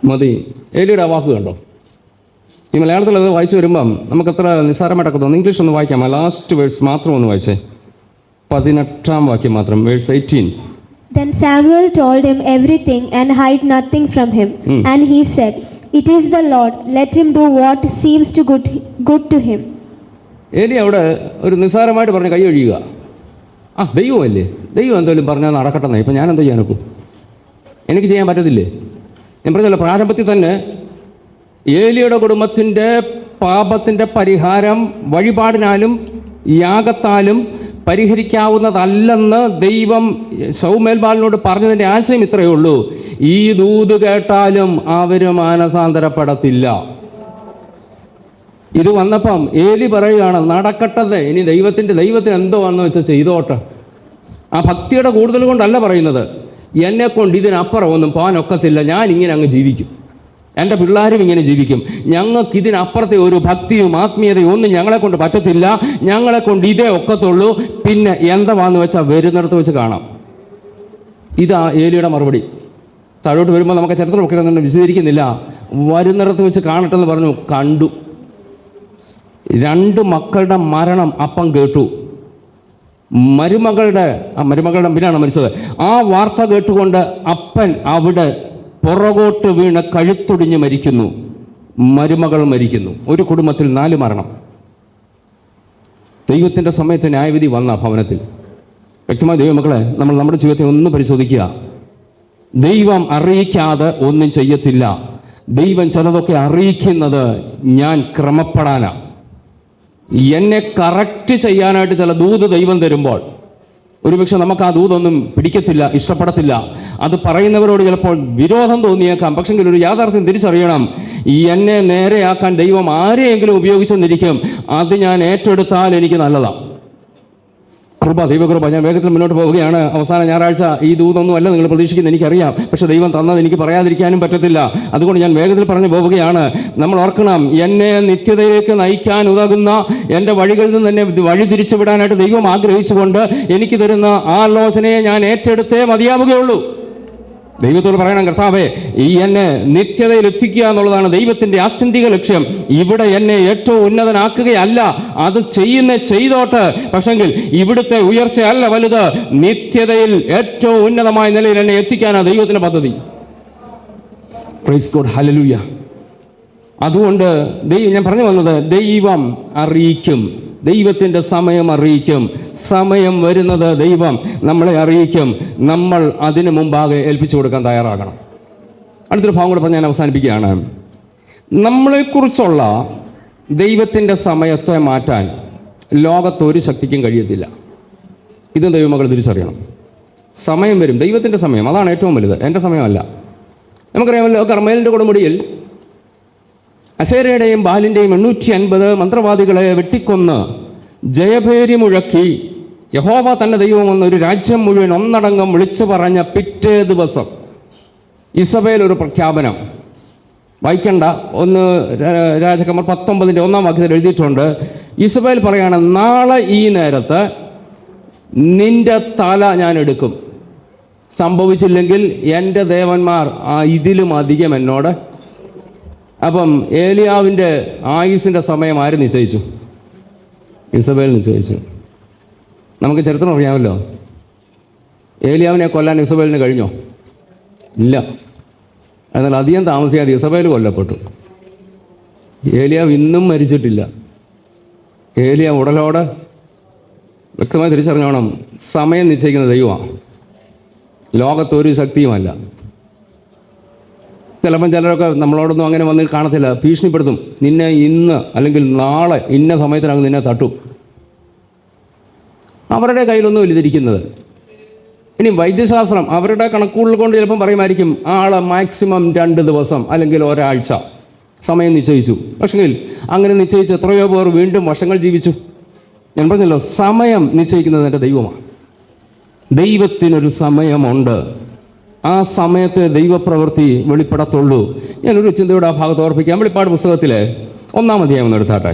മതി. ഏലിയുടെ വാക്ക് കണ്ടോ? ഈ മലയാളത്തിൽ അത് വായിച്ചു വരുമ്പം നമുക്കത്ര നിസ്സാരമായിട്ടൊക്കെ തോന്നുന്നു. ഇംഗ്ലീഷ് ഒന്ന് വായിക്കാം. ലാസ്റ്റ് വേഴ്സ് മാത്രം ഒന്ന് വായിച്ചേ. 18-ാം വാക്യം മാത്രം, verse 18. Then Samuel told him everything and hid nothing from him. And he said, "It is the Lord. Let him do what seems to good to him." ഏലി അവിടെ ഒരു നിസ്സാരമായിട്ട് പറഞ്ഞ് കൈ ഒഴിയുക. ആ ദൈവമല്ലേ, ദൈവം എന്തെങ്കിലും പറഞ്ഞാൽ നടക്കട്ടെന്നേ. ഇപ്പം ഞാൻ എന്താ ചെയ്യാനൊക്കും? എനിക്ക് ചെയ്യാൻ പറ്റത്തില്ലേ? ഞാൻ പറഞ്ഞല്ലോ, പ്രാരംഭത്തിൽ തന്നെ ഏലിയുടെ കുടുംബത്തിൻ്റെ പാപത്തിൻ്റെ പരിഹാരം വഴിപാടിനാലും യാഗത്താലും പരിഹരിക്കാവുന്നതല്ലെന്ന് ദൈവം ശൗമേൽ ബാലനോട് പറഞ്ഞതിൻ്റെ ആശയം ഇത്രയേ ഉള്ളൂ. ഈ ദൂത് കേട്ടാലും അവർ മാനസാന്തരപ്പെടത്തില്ല. ഇത് വന്നപ്പം ഏലി പറയുകയാണ്, നടക്കട്ടത്, ഇനി ദൈവത്തിന് എന്തോ വന്ന് വെച്ചാൽ ചെയ്തോട്ടെ. ആ ഭക്തിയുടെ കൂടുതൽ കൊണ്ടല്ല പറയുന്നത്, എന്നെക്കൊണ്ട് ഇതിനപ്പുറം ഒന്നും പോകാനൊക്കത്തില്ല, ഞാൻ ഇങ്ങനെ അങ്ങ് ജീവിക്കും, എൻ്റെ പിള്ളേരും ഇങ്ങനെ ജീവിക്കും, ഞങ്ങൾക്ക് ഇതിനപ്പുറത്തെ ഒരു ഭക്തിയും ആത്മീയതയും ഒന്നും ഞങ്ങളെ കൊണ്ട് പറ്റത്തില്ല, ഞങ്ങളെ കൊണ്ട് ഇതേ ഒക്കത്തുള്ളൂ, പിന്നെ എന്താന്ന് വെച്ചാൽ വരുന്നിടത്ത് വെച്ച് കാണാം. ഇതാ ഏലിയുടെ മറുപടി. താഴോട്ട് വരുമ്പോൾ നമുക്ക് ചരിത്രമൊക്കെ തന്നെ വിശദീകരിക്കുന്നില്ല. വരുന്നിടത്ത് വെച്ച് കാണട്ടെന്ന് പറഞ്ഞു. കണ്ടു. 2 മക്കളുടെ മരണം അപ്പം കേട്ടു. മരുമകളുടെ പിന്നാണ് മരിച്ചത്. ആ വാർത്ത കേട്ടുകൊണ്ട് അപ്പൻ അവിടെ പുറകോട്ട് വീണ് കഴുത്തൊടിഞ്ഞ് മരിക്കുന്നു. മരുമകൾ മരിക്കുന്നു. ഒരു കുടുംബത്തിൽ 4 മരണം. ദൈവത്തിൻ്റെ സമയത്ത് ന്യായവിധി വന്ന ഭവനത്തിൽ. വ്യക്തമായ ദൈവമക്കളെ, നമ്മൾ നമ്മുടെ ജീവിതത്തെ ഒന്ന് പരിശോധിക്കുക. ദൈവം അറിയിക്കാതെ ഒന്നും ചെയ്യത്തില്ല. ദൈവം ചിലതൊക്കെ അറിയിക്കുന്നത് ഞാൻ ക്രമപ്പെടാനാ. എന്നെ കറക്റ്റ് ചെയ്യാനായിട്ട് ചില ദൂത് ദൈവം തരുമ്പോൾ ഒരുപക്ഷെ നമുക്ക് ആ ദൂതൊന്നും പിടിക്കത്തില്ല, ഇഷ്ടപ്പെടത്തില്ല. അത് പറയുന്നവരോട് ചിലപ്പോൾ വിരോധം തോന്നിയേക്കാം. പക്ഷെങ്കിൽ ഒരു യാഥാർത്ഥ്യം തിരിച്ചറിയണം, എന്നെ നേരെയാക്കാൻ ദൈവം ആരെയെങ്കിലും ഉപയോഗിച്ചെന്നിരിക്കും. അത് ഞാൻ ഏറ്റെടുത്താൽ എനിക്ക് നല്ലതാണ്. ദൈവകൃപ. ഞാൻ വേഗത്തിൽ മുന്നോട്ട് പോവുകയാണ്. അവസാന ഞായറാഴ്ച ഈ ദൂതൊന്നും അല്ല നിങ്ങൾ പ്രതീക്ഷിക്കുന്നത് എനിക്കറിയാം. പക്ഷെ ദൈവം തന്നത് എനിക്ക് പറയാതിരിക്കാനും പറ്റത്തില്ല. അതുകൊണ്ട് ഞാൻ വേഗത്തിൽ പറഞ്ഞു പോവുകയാണ്. നമ്മൾ ഓർക്കണം, എന്നെ നിത്യതയിലേക്ക് നയിക്കാൻ ഉതകുന്ന എൻ്റെ വഴികളിൽ നിന്ന് എന്നെ വഴി തിരിച്ചു വിടാനായിട്ട് ദൈവം ആഗ്രഹിച്ചുകൊണ്ട് എനിക്ക് തരുന്ന ആ ആലോചനയെ ഞാൻ ഏറ്റെടുത്തേ മതിയാവുകയുള്ളൂ. ദൈവത്തോട് പറയണം, കർത്താവേ, ഈ എന്നെ നിത്യതയിൽ എത്തിക്കുക എന്നുള്ളതാണ് ദൈവത്തിൻ്റെ ആത്യന്തിക ലക്ഷ്യം. ഇവിടെ എന്നെ ഏറ്റവും ഉന്നതനാക്കുകയല്ല, അത് ചെയ്തോട്ട്. പക്ഷെങ്കിൽ ഇവിടുത്തെ ഉയർച്ചയല്ല വലുത്, നിത്യതയിൽ ഏറ്റവും ഉന്നതമായ നിലയിൽ എന്നെ എത്തിക്കാനാണ് ദൈവത്തിൻ്റെ പദ്ധതി. Praise God, hallelujah. അതുകൊണ്ട് ഞാൻ പറഞ്ഞു വന്നത്, ദൈവം അറിയിക്കും, ദൈവത്തിൻ്റെ സമയം അറിയിക്കും. സമയം വരുന്നത് ദൈവം നമ്മളെ അറിയിക്കും. നമ്മൾ അതിന് മുമ്പാകെ ഏൽപ്പിച്ചു കൊടുക്കാൻ തയ്യാറാകണം. അടുത്തൊരു ഭാഗം കൂടെ പറഞ്ഞ് ഞാൻ അവസാനിപ്പിക്കുകയാണ്. നമ്മളെക്കുറിച്ചുള്ള ദൈവത്തിൻ്റെ സമയത്തെ മാറ്റാൻ ലോകത്തൊരു ശക്തിക്കും കഴിയത്തില്ല. ഇത് ദൈവമക്കൾ തിരിച്ചറിയണം. സമയം വരും, ദൈവത്തിൻ്റെ സമയം, അതാണ് ഏറ്റവും വലുത്, എൻ്റെ സമയമല്ല. നമുക്കറിയാമല്ലോ, കർമ്മേലിൻ്റെ കൊടുമുടിയിൽ അശേരയുടെയും ബാലിൻ്റെയും 850 മന്ത്രവാദികളെ വെട്ടിക്കൊന്ന് ജയഭേരി മുഴക്കി യഹോവ തന്നെ ദൈവമെന്ന് ഒരു രാജ്യം മുഴുവൻ ഒന്നടങ്കം വിളിച്ചു പറഞ്ഞ പിറ്റേ ദിവസം ഇസബേൽ ഒരു പ്രഖ്യാപനം. വായിക്കണ്ട, 1 രാജാക്കന്മാർ 19 1-ാം വാക്യത്തിൽ എഴുതിയിട്ടുണ്ട്. ഇസബേൽ പറയാണ്, നാളെ ഈ നേരത്ത് നിന്റെ തല ഞാൻ എടുക്കും, സംഭവിച്ചില്ലെങ്കിൽ എൻ്റെ ദേവന്മാർ ഇതിലും അധികം എന്നോട്. അപ്പം ഏലിയാവിൻ്റെ ആയുസിൻ്റെ സമയം ആര് നിശ്ചയിച്ചു? ഇസബേൽ നിശ്ചയിച്ചു. നമുക്ക് ചരിത്രം അറിയാമല്ലോ. ഏലിയാവിനെ കൊല്ലാൻ ഇസബേലിന് കഴിഞ്ഞോ? ഇല്ല. എന്നാൽ അധികം താമസിയാതെ ഇസബേൽ കൊല്ലപ്പെട്ടു. ഏലിയാവ് ഇന്നും മരിച്ചിട്ടില്ല. ഏലിയാവ് ഉടലോടെ വ്യക്തമായി തിരിച്ചറിഞ്ഞോണം, സമയം നിശ്ചയിക്കുന്ന ദൈവമാണ്, ലോകത്തൊരു ശക്തിയുമല്ല. ചിലപ്പം ചിലരൊക്കെ നമ്മളോടൊന്നും അങ്ങനെ വന്ന് കാണത്തില്ല, ഭീഷണിപ്പെടുത്തും. നിന്നെ ഇന്ന് അല്ലെങ്കിൽ നാളെ ഇന്ന സമയത്തിനകം നിന്നെ തട്ടും. അവരുടെ കയ്യിലൊന്നും ഇല്ലിരിക്കുന്നത്. ഇനി വൈദ്യശാസ്ത്രം അവരുടെ കണക്കുകൾ കൊണ്ട് ചിലപ്പം പറയുമായിരിക്കും, ആളെ മാക്സിമം 2 ദിവസം അല്ലെങ്കിൽ ഒരാഴ്ച സമയം നിശ്ചയിച്ചു. പക്ഷെങ്കിൽ അങ്ങനെ നിശ്ചയിച്ച് എത്രയോ പേർ വീണ്ടും വർഷങ്ങൾ ജീവിച്ചു. ഞാൻ പറഞ്ഞല്ലോ, സമയം നിശ്ചയിക്കുന്നത് എൻ്റെ ദൈവമാണ്. ദൈവത്തിനൊരു സമയമുണ്ട്. ആ സമയത്ത് ദൈവപ്രവൃത്തി വെളിപ്പെടത്തുള്ളൂ. ഞാനൊരു ചിന്തയുടെ ആ ഭാഗത്ത് ഓർപ്പിക്കാം. വെളിപ്പാട് പുസ്തകത്തിലെ 1-ാം അധ്യായം ഒന്ന് എടുത്താട്ടെ.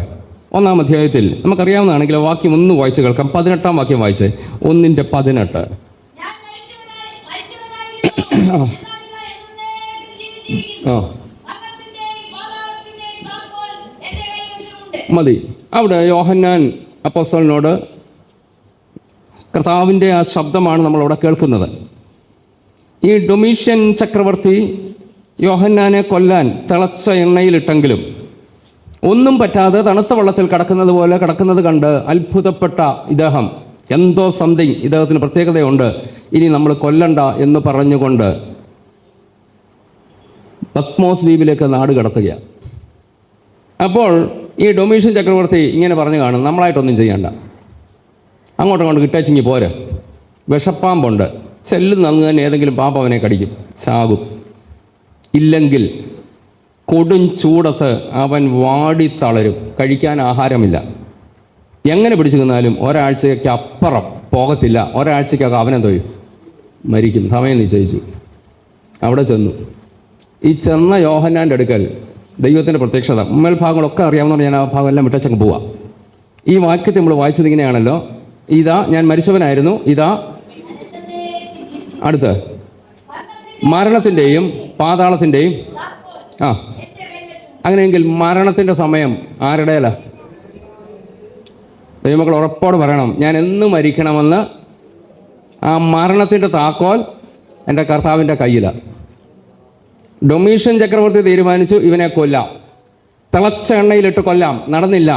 1-ാം അധ്യായത്തിൽ നമുക്കറിയാവുന്നതാണെങ്കിൽ വാക്യം ഒന്ന് വായിച്ച് കേൾക്കാം. 18-ാം വാക്യം വായിച്ച്, 1:18. മതി. അവിടെ യോഹന്നാൻ അപ്പോസ്തലനോട് കർത്താവിൻ്റെ ആ ശബ്ദമാണ് നമ്മളവിടെ കേൾക്കുന്നത്. ഈ ഡൊമീഷ്യൻ ചക്രവർത്തി യോഹന്നാനെ കൊല്ലാൻ തിളച്ച എണ്ണയിലിട്ടെങ്കിലും ഒന്നും പറ്റാതെ തണുത്ത വെള്ളത്തിൽ കിടക്കുന്നത് പോലെ കിടക്കുന്നത് കണ്ട് അത്ഭുതപ്പെട്ട ഇദ്ദേഹം, എന്തോ സംതിങ് ഇദ്ദേഹത്തിന് പ്രത്യേകതയുണ്ട്, ഇനി നമ്മൾ കൊല്ലണ്ട എന്ന് പറഞ്ഞുകൊണ്ട് പത്മോസ് ദ്വീപിലേക്ക് നാട് കടത്തുകയാണ്. അപ്പോൾ ഈ ഡൊമീഷ്യൻ ചക്രവർത്തി ഇങ്ങനെ പറഞ്ഞു കാണും, നമ്മളായിട്ടൊന്നും ചെയ്യണ്ട, അങ്ങോട്ടങ്ങോട്ട് കിട്ടാച്ചിങ്ങി പോരെ, വിഷപ്പാമ്പുണ്ട്, ചെല്ലുന്നന്ന് തന്നെ ഏതെങ്കിലും പാമ്പ് അവനെ കടിക്കും, ചാകും. ഇല്ലെങ്കിൽ കൊടും ചൂടത്ത് അവൻ വാടിത്തളരും, കഴിക്കാൻ ആഹാരമില്ല. എങ്ങനെ പിടിച്ചു നിന്നാലും ഒരാഴ്ചയ്ക്ക് അപ്പുറം പോകത്തില്ല. ഒരാഴ്ചയ്ക്കൊക്കെ അവനെന്തോ മരിക്കും. സമയം നിശ്ചയിച്ചു. അവിടെ ചെന്നു. ഈ ചെന്ന യോഹന്നാൻ്റെ അടുക്കൽ ദൈവത്തിൻ്റെ പ്രത്യക്ഷത, മേൽഭാഗങ്ങളൊക്കെ അറിയാവുന്ന ഞാൻ ആ ഭാഗം എല്ലാം വിട്ടച്ചങ്ങ് പോവാം. ഈ വാക്യത്തെ നമ്മൾ വായിച്ചത് ഇങ്ങനെയാണല്ലോ, ഇതാ ഞാൻ മരിച്ചവനായിരുന്നു, ഇതാ അടുത്ത് മരണത്തിൻ്റെയും പാതാളത്തിൻ്റെയും അങ്ങനെയെങ്കിൽ മരണത്തിൻ്റെ സമയം ആരുടെയല്ല? ദൈവമക്കൾ ഉറപ്പോട് പറയണം, ഞാൻ എന്ന് മരിക്കണമെന്ന് ആ മരണത്തിൻ്റെ താക്കോൽ എൻ്റെ കർത്താവിൻ്റെ കയ്യിലാണ്. ഡൊമീഷ്യൻ ചക്രവർത്തി തീരുമാനിച്ചു ഇവനെ കൊല്ലാം, തിളച്ച എണ്ണയിലിട്ട് കൊല്ലാം. നടന്നില്ല.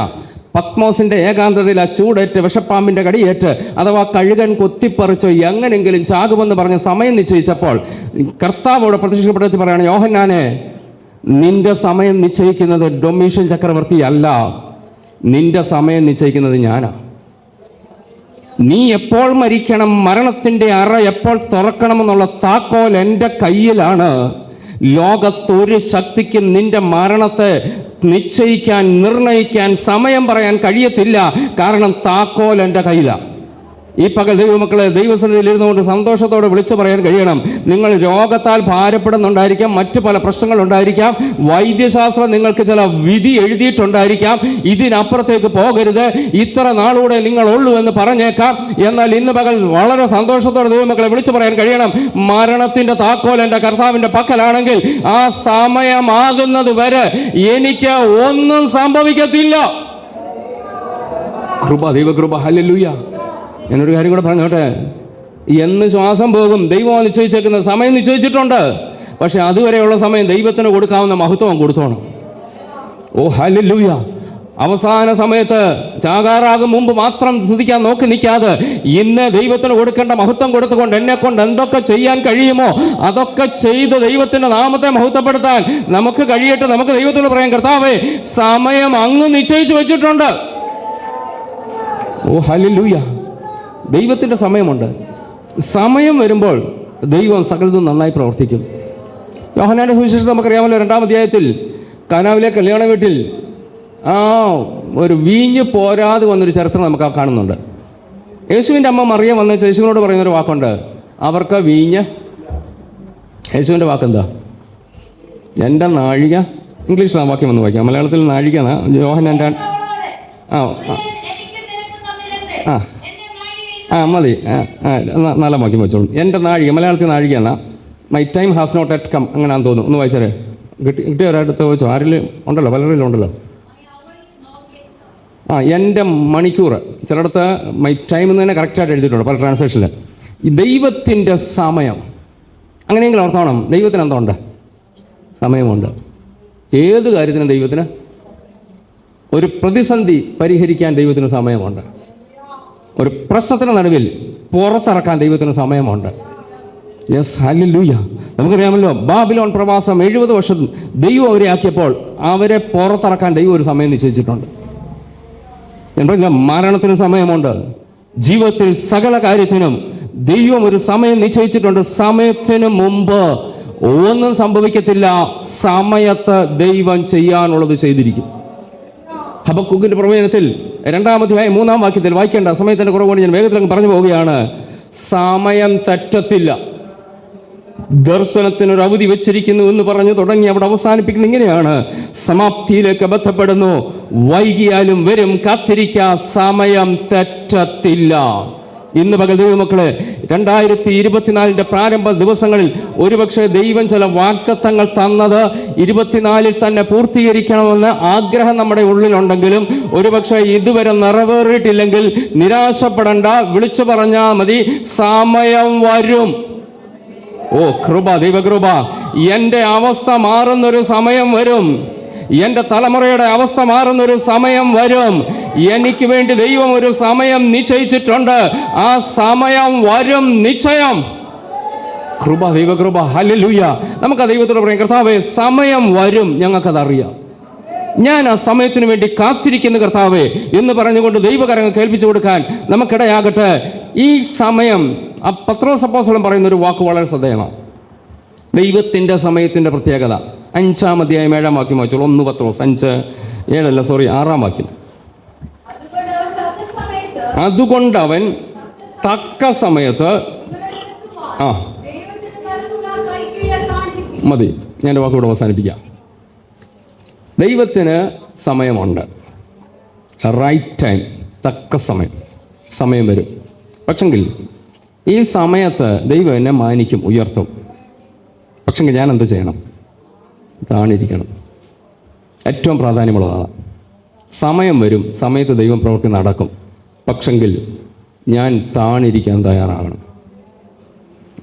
പത്മോസിൻ്റെ ഏകാന്തതയിൽ ആ ചൂടേറ്റ് വിഷപ്പാമ്പിൻ്റെ കടിയേറ്റ് അഥവാ കഴുകൻ കൊത്തിപ്പറിച്ചോ എങ്ങനെങ്കിലും ചാകുമെന്ന് പറഞ്ഞ് സമയം നിശ്ചയിച്ചപ്പോൾ കർത്താവോട് പ്രത്യക്ഷപ്പെടുത്തി പറയാണ്, യോഹന്നാനെ, നിന്റെ സമയം നിശ്ചയിക്കുന്നത് ഡൊമീഷ്യൻ ചക്രവർത്തി അല്ല, നിന്റെ സമയം നിശ്ചയിക്കുന്നത് ഞാനാ. നീ എപ്പോൾ മരിക്കണം, മരണത്തിൻ്റെ അറ എപ്പോൾ തുറക്കണമെന്നുള്ള താക്കോൽ എൻ്റെ കയ്യിലാണ്. ലോകത്തൊരു ശക്തിക്കും നിന്റെ മരണത്തെ നിശ്ചയിക്കാൻ, നിർണയിക്കാൻ, സമയം പറയാൻ കഴിയത്തില്ല. കാരണം താക്കോൽ എൻ്റെ കയ്യിലാണ്. ഈ പകൽ ദൈവമക്കളെ ദൈവസന്നിധിയിൽ ഇരുന്നുകൊണ്ട് സന്തോഷത്തോടെ വിളിച്ചു പറയാൻ കഴിയണം. നിങ്ങൾ രോഗത്താൽ ഭാരപ്പെടുന്നുണ്ടായിരിക്കാം, മറ്റു പല പ്രശ്നങ്ങളുണ്ടായിരിക്കാം, വൈദ്യശാസ്ത്രം നിങ്ങൾക്ക് ചില വിധി എഴുതിയിട്ടുണ്ടായിരിക്കാം, ഇതിനപ്പുറത്തേക്ക് പോകരുത്, ഇത്ര നാളൂടെ നിങ്ങൾ ഉള്ളൂ എന്ന് പറഞ്ഞേക്കാം. എന്നാൽ ഇന്ന് പകൽ വളരെ സന്തോഷത്തോടെ ദൈവമക്കളെ വിളിച്ചു പറയാൻ കഴിയണം, മരണത്തിന്റെ താക്കോൽ എൻ്റെ കർത്താവിന്റെ പക്കലാണെങ്കിൽ ആ സമയമാകുന്നത് വരെ എനിക്ക് ഒന്നും സംഭവിക്കത്തില്ല. കൃപ, ദൈവകൃപ, ഹല്ലേലൂയ. ഞാനൊരു കാര്യം കൂടെ പറഞ്ഞോട്ടെ, എന്ന് ശ്വാസം പോകും ദൈവം നിശ്ചയിച്ചേക്കുന്ന സമയം നിശ്ചയിച്ചിട്ടുണ്ട്. പക്ഷെ അതുവരെയുള്ള സമയം ദൈവത്തിന് കൊടുക്കാവുന്ന മഹത്വം കൊടുത്തോണം. ഓ ഹല്ലേലൂയ. അവസാന സമയത്ത് ചാകാറാകും മുമ്പ് മാത്രം സ്തുതിക്കാൻ നോക്കി നിൽക്കാതെ ഇന്ന് ദൈവത്തിന് കൊടുക്കേണ്ട മഹത്വം കൊടുത്തുകൊണ്ട് എന്നെ കൊണ്ട് എന്തൊക്കെ ചെയ്യാൻ കഴിയുമോ അതൊക്കെ ചെയ്ത് ദൈവത്തിന്റെ നാമത്തെ മഹത്വപ്പെടുത്താൻ നമുക്ക് കഴിയട്ടെ. നമുക്ക് ദൈവത്തോട് പറയാം, കർത്താവേ സമയം അങ്ങ് നിശ്ചയിച്ചു വെച്ചിട്ടുണ്ട്. ഓ ഹല്ലേലൂയ. ദൈവത്തിൻ്റെ സമയമുണ്ട്. സമയം വരുമ്പോൾ ദൈവം സകലതും നന്നായി പ്രവർത്തിക്കും. യോഹന്നാന്റെ സുവിശേഷം നമുക്കറിയാമല്ലോ, 2-ാം അധ്യായത്തിൽ കാനാവിലെ കല്യാണ വീട്ടിൽ ഒരു വീഞ്ഞ് പോരാതെ വന്നൊരു ചരിത്രം നമുക്ക് കാണുന്നുണ്ട്. യേശുവിൻ്റെ അമ്മ മറിയം വന്ന് യേശുവിനോട് പറയുന്നൊരു വാക്കുണ്ട്, അവർക്ക് വീഞ്ഞ്. യേശുവിൻ്റെ വാക്കെന്താ? എൻ്റെ നാഴിക. ഇംഗ്ലീഷിലാണ് വാക്യം വന്ന് വായിക്കാം, മലയാളത്തിൽ നാഴിക. യോഹന്നാൻ്റെ മതി, നല്ല വാക്യം വെച്ചോളൂ. എൻ്റെ നാഴിക, മലയാളത്തിൽ നാഴിക എന്നാ. My time has not yet come, അങ്ങനെയാണെന്ന് തോന്നുന്നു. ഒന്ന് വായിച്ചാലേ. കിട്ടിയ ഒരാടുത്ത് വെച്ചോ, ആരിലും ഉണ്ടല്ലോ, പലരിലും ഉണ്ടല്ലോ. എൻ്റെ മണിക്കൂർ, ചിലയിടത്ത് മൈ ടൈം എന്ന് തന്നെ കറക്റ്റായിട്ട് എഴുതിയിട്ടുണ്ട് പല ട്രാൻസ്ലേഷനിൽ. ഈ ദൈവത്തിൻ്റെ സമയം, അങ്ങനെയെങ്കിലും ഓർത്തോണം, ദൈവത്തിന് എന്തുണ്ട്? സമയമുണ്ട്. ഏത് കാര്യത്തിനും ദൈവത്തിന്, ഒരു പ്രതിസന്ധി പരിഹരിക്കാൻ ദൈവത്തിന് സമയമുണ്ട്. ഒരു പ്രശ്നത്തിന് നടുവിൽ പുറത്തിറക്കാൻ ദൈവത്തിന് സമയമുണ്ട്. Yes, hallelujah. നമുക്കറിയാമല്ലോ, ബാബിലോൺ പ്രവാസം 70 വർഷം ദൈവം അവരെ ആക്കിയപ്പോൾ അവരെ പുറത്തിറക്കാൻ ദൈവം ഒരു സമയം നിശ്ചയിച്ചിട്ടുണ്ട്. മരണത്തിന് സമയമുണ്ട്. ജീവിതത്തിൽ സകല കാര്യത്തിനും ദൈവം ഒരു സമയം നിശ്ചയിച്ചിട്ടുണ്ട്. സമയത്തിന് മുമ്പ് ഒന്നും സംഭവിക്കത്തില്ല. സമയത്ത് ദൈവം ചെയ്യാനുള്ളത് ചെയ്തിരിക്കും. ഹബക്കൂക്കിന്റെ പ്രവചനത്തിൽ 2-ാം അധ്യായം 3-ാം വാക്യത്തിൽ വായിക്കേണ്ട സമയത്തിന്റെ കുറവുകൊണ്ട് ഞാൻ വേഗത്തിൽ പറഞ്ഞു പോവുകയാണ്. സമയം തെറ്റത്തില്ല. ദർശനത്തിനൊരു അവധി വെച്ചിരിക്കുന്നു എന്ന് പറഞ്ഞു തുടങ്ങി അവിടെ അവസാനിപ്പിക്കുന്നത് ഇങ്ങനെയാണ്: സമാപ്തിയിലേക്ക് ബന്ധപ്പെടുന്നു, വൈകിയാലും വരും, കാത്തിരിക്ക, സമയം തെറ്റത്തില്ല. ഇന്ന് പകൽ ദൈവമക്കളെ, 2024 പ്രാരംഭ ദിവസങ്ങളിൽ ഒരുപക്ഷെ ദൈവം ചില വാഗ്ദത്തങ്ങൾ തന്നത് 24 തന്നെ പൂർത്തീകരിക്കണമെന്ന് ആഗ്രഹം നമ്മുടെ ഉള്ളിലുണ്ടെങ്കിലും ഒരുപക്ഷെ ഇതുവരെ നിറവേറിയിട്ടില്ലെങ്കിൽ നിരാശപ്പെടേണ്ട, വിളിച്ചു പറഞ്ഞാൽ മതി, സമയം വരും. ഓ കൃപ, ദൈവകൃപ. എൻ്റെ അവസ്ഥ മാറുന്നൊരു സമയം വരും. എൻ്റെ തലമുറയുടെ അവസ്ഥ മാറുന്നൊരു സമയം വരും. എനിക്ക് വേണ്ടി ദൈവം ഒരു സമയം നിശ്ചയിച്ചിട്ടുണ്ട്. ആ സമയം വരും നിശ്ചയം. കൃപ, ദൈവകൃപ, ഹല്ലേലൂയ. നമുക്ക് ആ ദൈവത്തോട് പറയാം, കർത്താവേ സമയം വരും, ഞങ്ങൾക്കതറിയാം, ഞാൻ ആ സമയത്തിന് വേണ്ടി കാത്തിരിക്കുന്ന കർത്താവേ എന്ന് പറഞ്ഞുകൊണ്ട് ദൈവകരങ്ങൾ കേൾപ്പിച്ചു കൊടുക്കാൻ നമുക്കിടയാകട്ടെ. ഈ സമയം, ആ പത്രോസ് അപ്പോസ്തലൻ പറയുന്നൊരു വാക്ക് വളരെ ശ്രദ്ധേയമാണ്. ദൈവത്തിൻ്റെ സമയത്തിൻ്റെ പ്രത്യേകത 5-ാം അധ്യായം 7-ാം വാക്യം വായിച്ചോളൂ. 1 പത്രോസ് 6-ാം വാക്യം. അതുകൊണ്ട് അവൻ തക്ക സമയത്ത് മതി, ഞാൻ വാക്കുകൂടെ അവസാനിപ്പിക്കാം. ദൈവത്തിന് സമയമുണ്ട്. റൈറ്റ് ടൈം, തക്ക സമയം, സമയം വരും. പക്ഷെങ്കിൽ ഈ സമയത്ത് ദൈവം എന്നെ മാനിക്കും, ഉയർത്തും. പക്ഷെങ്കിൽ ഞാൻ എന്ത് ചെയ്യണം? താണിരിക്കണം. ഏറ്റവും പ്രാധാന്യമുള്ളതാണ്. സമയം വരും, സമയത്ത് ദൈവം പ്രവൃത്തി നടക്കും. പക്ഷെങ്കിൽ ഞാൻ താണിരിക്കാൻ തയ്യാറാകണം.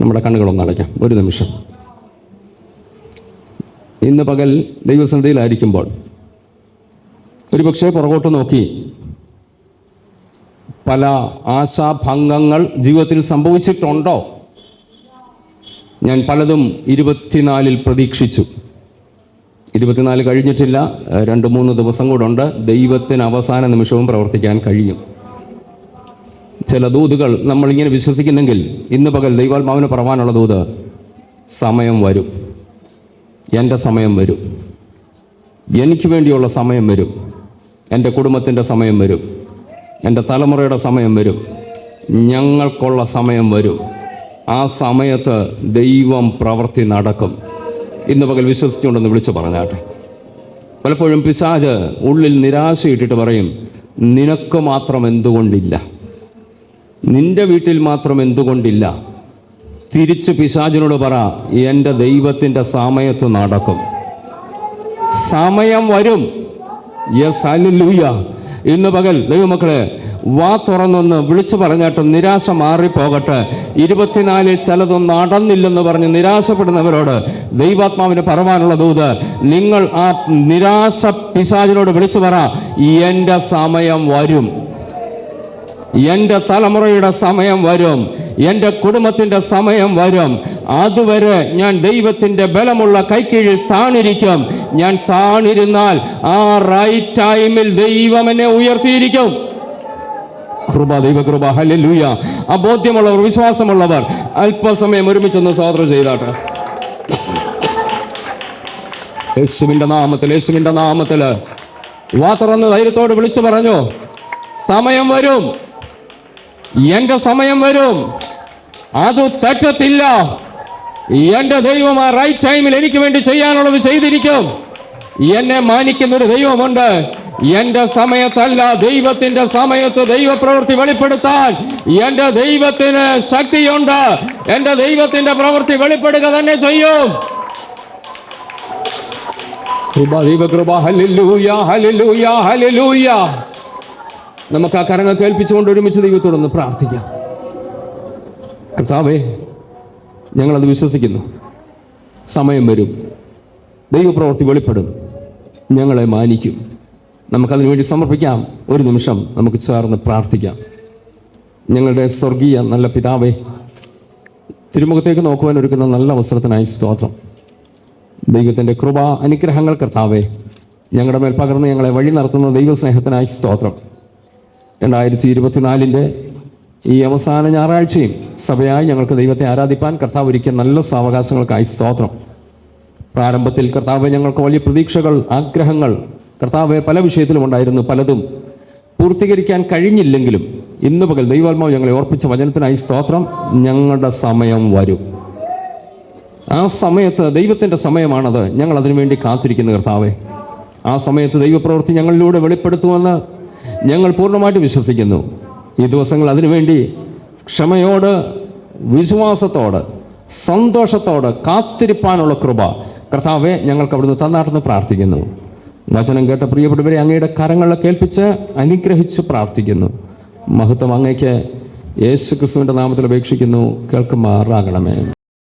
നമ്മുടെ കണ്ണുകളൊന്ന് അടയ്ക്കാം ഒരു നിമിഷം. ഇന്ന് പകൽ ദൈവസന്നിധിയിലായിരിക്കുമ്പോൾ ഒരുപക്ഷെ പുറകോട്ട് നോക്കി പല ആശാഭംഗങ്ങൾ ജീവിതത്തിൽ സംഭവിച്ചിട്ടുണ്ടോ? ഞാൻ പലതും 24-ൽ പ്രതീക്ഷിച്ചു. 24 കഴിഞ്ഞിട്ടില്ല, 2-3 ദിവസം കൂടെ ഉണ്ട്. ദൈവത്തിന് അവസാന നിമിഷവും പ്രവർത്തിക്കാൻ കഴിയും. ചില ദൂതുകൾ നമ്മളിങ്ങനെ വിശ്വസിക്കുന്നെങ്കിൽ ഇന്ന് പകൽ ദൈവാത്മാവിന് പറവാനുള്ള ദൂത്, സമയം വരും, എൻ്റെ സമയം വരും, എനിക്ക് വേണ്ടിയുള്ള സമയം വരും, എൻ്റെ കുടുംബത്തിൻ്റെ സമയം വരും, എൻ്റെ തലമുറയുടെ സമയം വരും, ഞങ്ങൾക്കുള്ള സമയം വരും. ആ സമയത്ത് ദൈവം പ്രവൃത്തി നടക്കും. ഇന്ന് പകൽ വിശ്വസിച്ചുകൊണ്ടെന്ന് വിളിച്ചു പറഞ്ഞാട്ടെ. പലപ്പോഴും പിശാച് ഉള്ളിൽ നിരാശയിട്ടിട്ട് പറയും, നിനക്ക് മാത്രം എന്തുകൊണ്ടില്ല, നിന്റെ വീട്ടിൽ മാത്രം എന്തുകൊണ്ടില്ല. തിരിച്ച് പിശാചിനോട് പറ, എൻ്റെ ദൈവത്തിൻ്റെ സമയത്ത് നടക്കും, സമയം വരും. Yes, hallelujah. ഇന്ന് പകൽ ദൈവമക്കളെ വാ തുറന്നൊന്ന് വിളിച്ചു പറഞ്ഞാട്ട് നിരാശ മാറിപ്പോകട്ടെ. 24 ചിലതും നടന്നില്ലെന്ന് പറഞ്ഞ് നിരാശപ്പെടുന്നവരോട് ദൈവാത്മാവിന് പറവാനുള്ള ദൂത്, നിങ്ങൾ ആ നിരാശ പിശാചിനോട് വിളിച്ചു പറ, എൻ്റെ സമയം വരും, എൻ്റെ തലമുറയുടെ സമയം വരും, എൻ്റെ കുടുംബത്തിൻ്റെ സമയം വരും. അതുവരെ ഞാൻ ദൈവത്തിൻ്റെ ബലമുള്ള കൈക്കീഴിൽ താണിരിക്കും. ഞാൻ താണിരുന്നാൽ ആ റൈറ്റ് ടൈമിൽ ദൈവം എന്നെ ഉയർത്തിയിരിക്കും. കൃപ, ദൈവകൃപ, ഹല്ലേലൂയ. ആ ബോധ്യമുള്ളവർ, വിശ്വാസമുള്ളവർ അല്പസമയം ഒരുമിച്ചൊന്ന് സ്തോത്രം ചെയ്താട്ടെ. യേശുവിൻ്റെ നാമത്തിൽ വാ തുറന്ന് ധൈര്യത്തോട് വിളിച്ചു പറഞ്ഞു, സമയം വരും, എൻ്റെ സമയം വരും, അത് തെറ്റത്തില്ല. എൻ്റെ ദൈവം ആ റൈറ്റ് ടൈമിൽ എനിക്ക് വേണ്ടി ചെയ്യാനുള്ളത് ചെയ്തിരിക്കും. എന്നെ മാനിക്കുന്നൊരു ദൈവമുണ്ട്. എൻ്റെ സമയത്തല്ല, ദൈവത്തിൻ്റെ സമയത്ത് ദൈവപ്രവൃത്തി വെളിപ്പെടുത്താൻ എൻ്റെ ദൈവത്തിന് ശക്തിയുണ്ട്. എൻ്റെ ദൈവത്തിൻ്റെ പ്രവൃത്തി വെളിപ്പെടുക തന്നെ ചെയ്യും. ദൈവകൃപ, ഹല്ലേലൂയ, ഹല്ലേലൂയ, ഹല്ലേലൂയ. നമുക്ക് ആ കരങ്ങൾ കേൾപ്പിച്ചുകൊണ്ട് ഒരുമിച്ച് ദൈവത്തോടൊന്ന് പ്രാർത്ഥിക്കാം. കർത്താവേ, ഞങ്ങളത് വിശ്വസിക്കുന്നു. സമയം വരും, ദൈവപ്രവൃത്തി വെളിപ്പെടും, ഞങ്ങളെ മാനിക്കും. നമുക്കതിനു വേണ്ടി സമർപ്പിക്കാം. ഒരു നിമിഷം നമുക്ക് ചേർന്ന് പ്രാർത്ഥിക്കാം. ഞങ്ങളുടെ സ്വർഗീയ നല്ല പിതാവേ, തിരുമുഖത്തേക്ക് നോക്കുവാൻ ഒരുക്കുന്ന നല്ല അവസരത്തിനായി സ്തോത്രം. ദൈവത്തിൻ്റെ കൃപ, അനുഗ്രഹങ്ങൾ കർത്താവേ ഞങ്ങളുടെ മേൽ പകർന്ന് ഞങ്ങളെ വഴി നടത്തുന്ന ദൈവസ്നേഹത്തിനായി സ്തോത്രം. 2024 ഈ അവസാന ഞായറാഴ്ചയും സഭയായി ഞങ്ങൾക്ക് ദൈവത്തെ ആരാധിപ്പാൻ കർത്താവ് ഒരുക്കിയ നല്ല സാവകാശങ്ങൾക്കായി സ്തോത്രം. പ്രാരംഭത്തിൽ കർത്താവ് ഞങ്ങൾക്ക് വലിയ പ്രതീക്ഷകൾ, ആഗ്രഹങ്ങൾ കർത്താവ് പല വിഷയത്തിലും ഉണ്ടായിരുന്നു. പലതും പൂർത്തീകരിക്കാൻ കഴിഞ്ഞില്ലെങ്കിലും ഇന്ന് പകൽ ദൈവാത്മാവ് ഞങ്ങളെ ഓർപ്പിച്ച വചനത്തിനായി സ്തോത്രം. ഞങ്ങളുടെ സമയം വരും. ആ സമയത്ത് ദൈവത്തിൻ്റെ സമയമാണത്. ഞങ്ങൾ അതിനുവേണ്ടി കാത്തിരിക്കുന്നു കർത്താവെ. ആ സമയത്ത് ദൈവപ്രവൃത്തി ഞങ്ങളിലൂടെ വെളിപ്പെടുത്തുമെന്ന് ഞങ്ങൾ പൂർണ്ണമായിട്ട് വിശ്വസിക്കുന്നു. ഈ ദിവസങ്ങൾ അതിനുവേണ്ടി ക്ഷമയോട്, വിശ്വാസത്തോട്, സന്തോഷത്തോട് കാത്തിരിപ്പാനുള്ള കൃപ കർത്താവെ ഞങ്ങൾക്ക് അവിടുന്ന് തന്നാട്ടെന്ന് പ്രാർത്ഥിക്കുന്നു. വചനം കേട്ട പ്രിയപ്പെട്ടവരെ അങ്ങയുടെ കരങ്ങളെ കേൾപ്പിച്ച് അനുഗ്രഹിച്ച് പ്രാർത്ഥിക്കുന്നു. മഹത്വം അങ്ങയ്ക്ക് യേശു ക്രിസ്തുവിൻ്റെ നാമത്തിൽ അപേക്ഷിക്കുന്നു. കേൾക്കുമാറാകണമേ.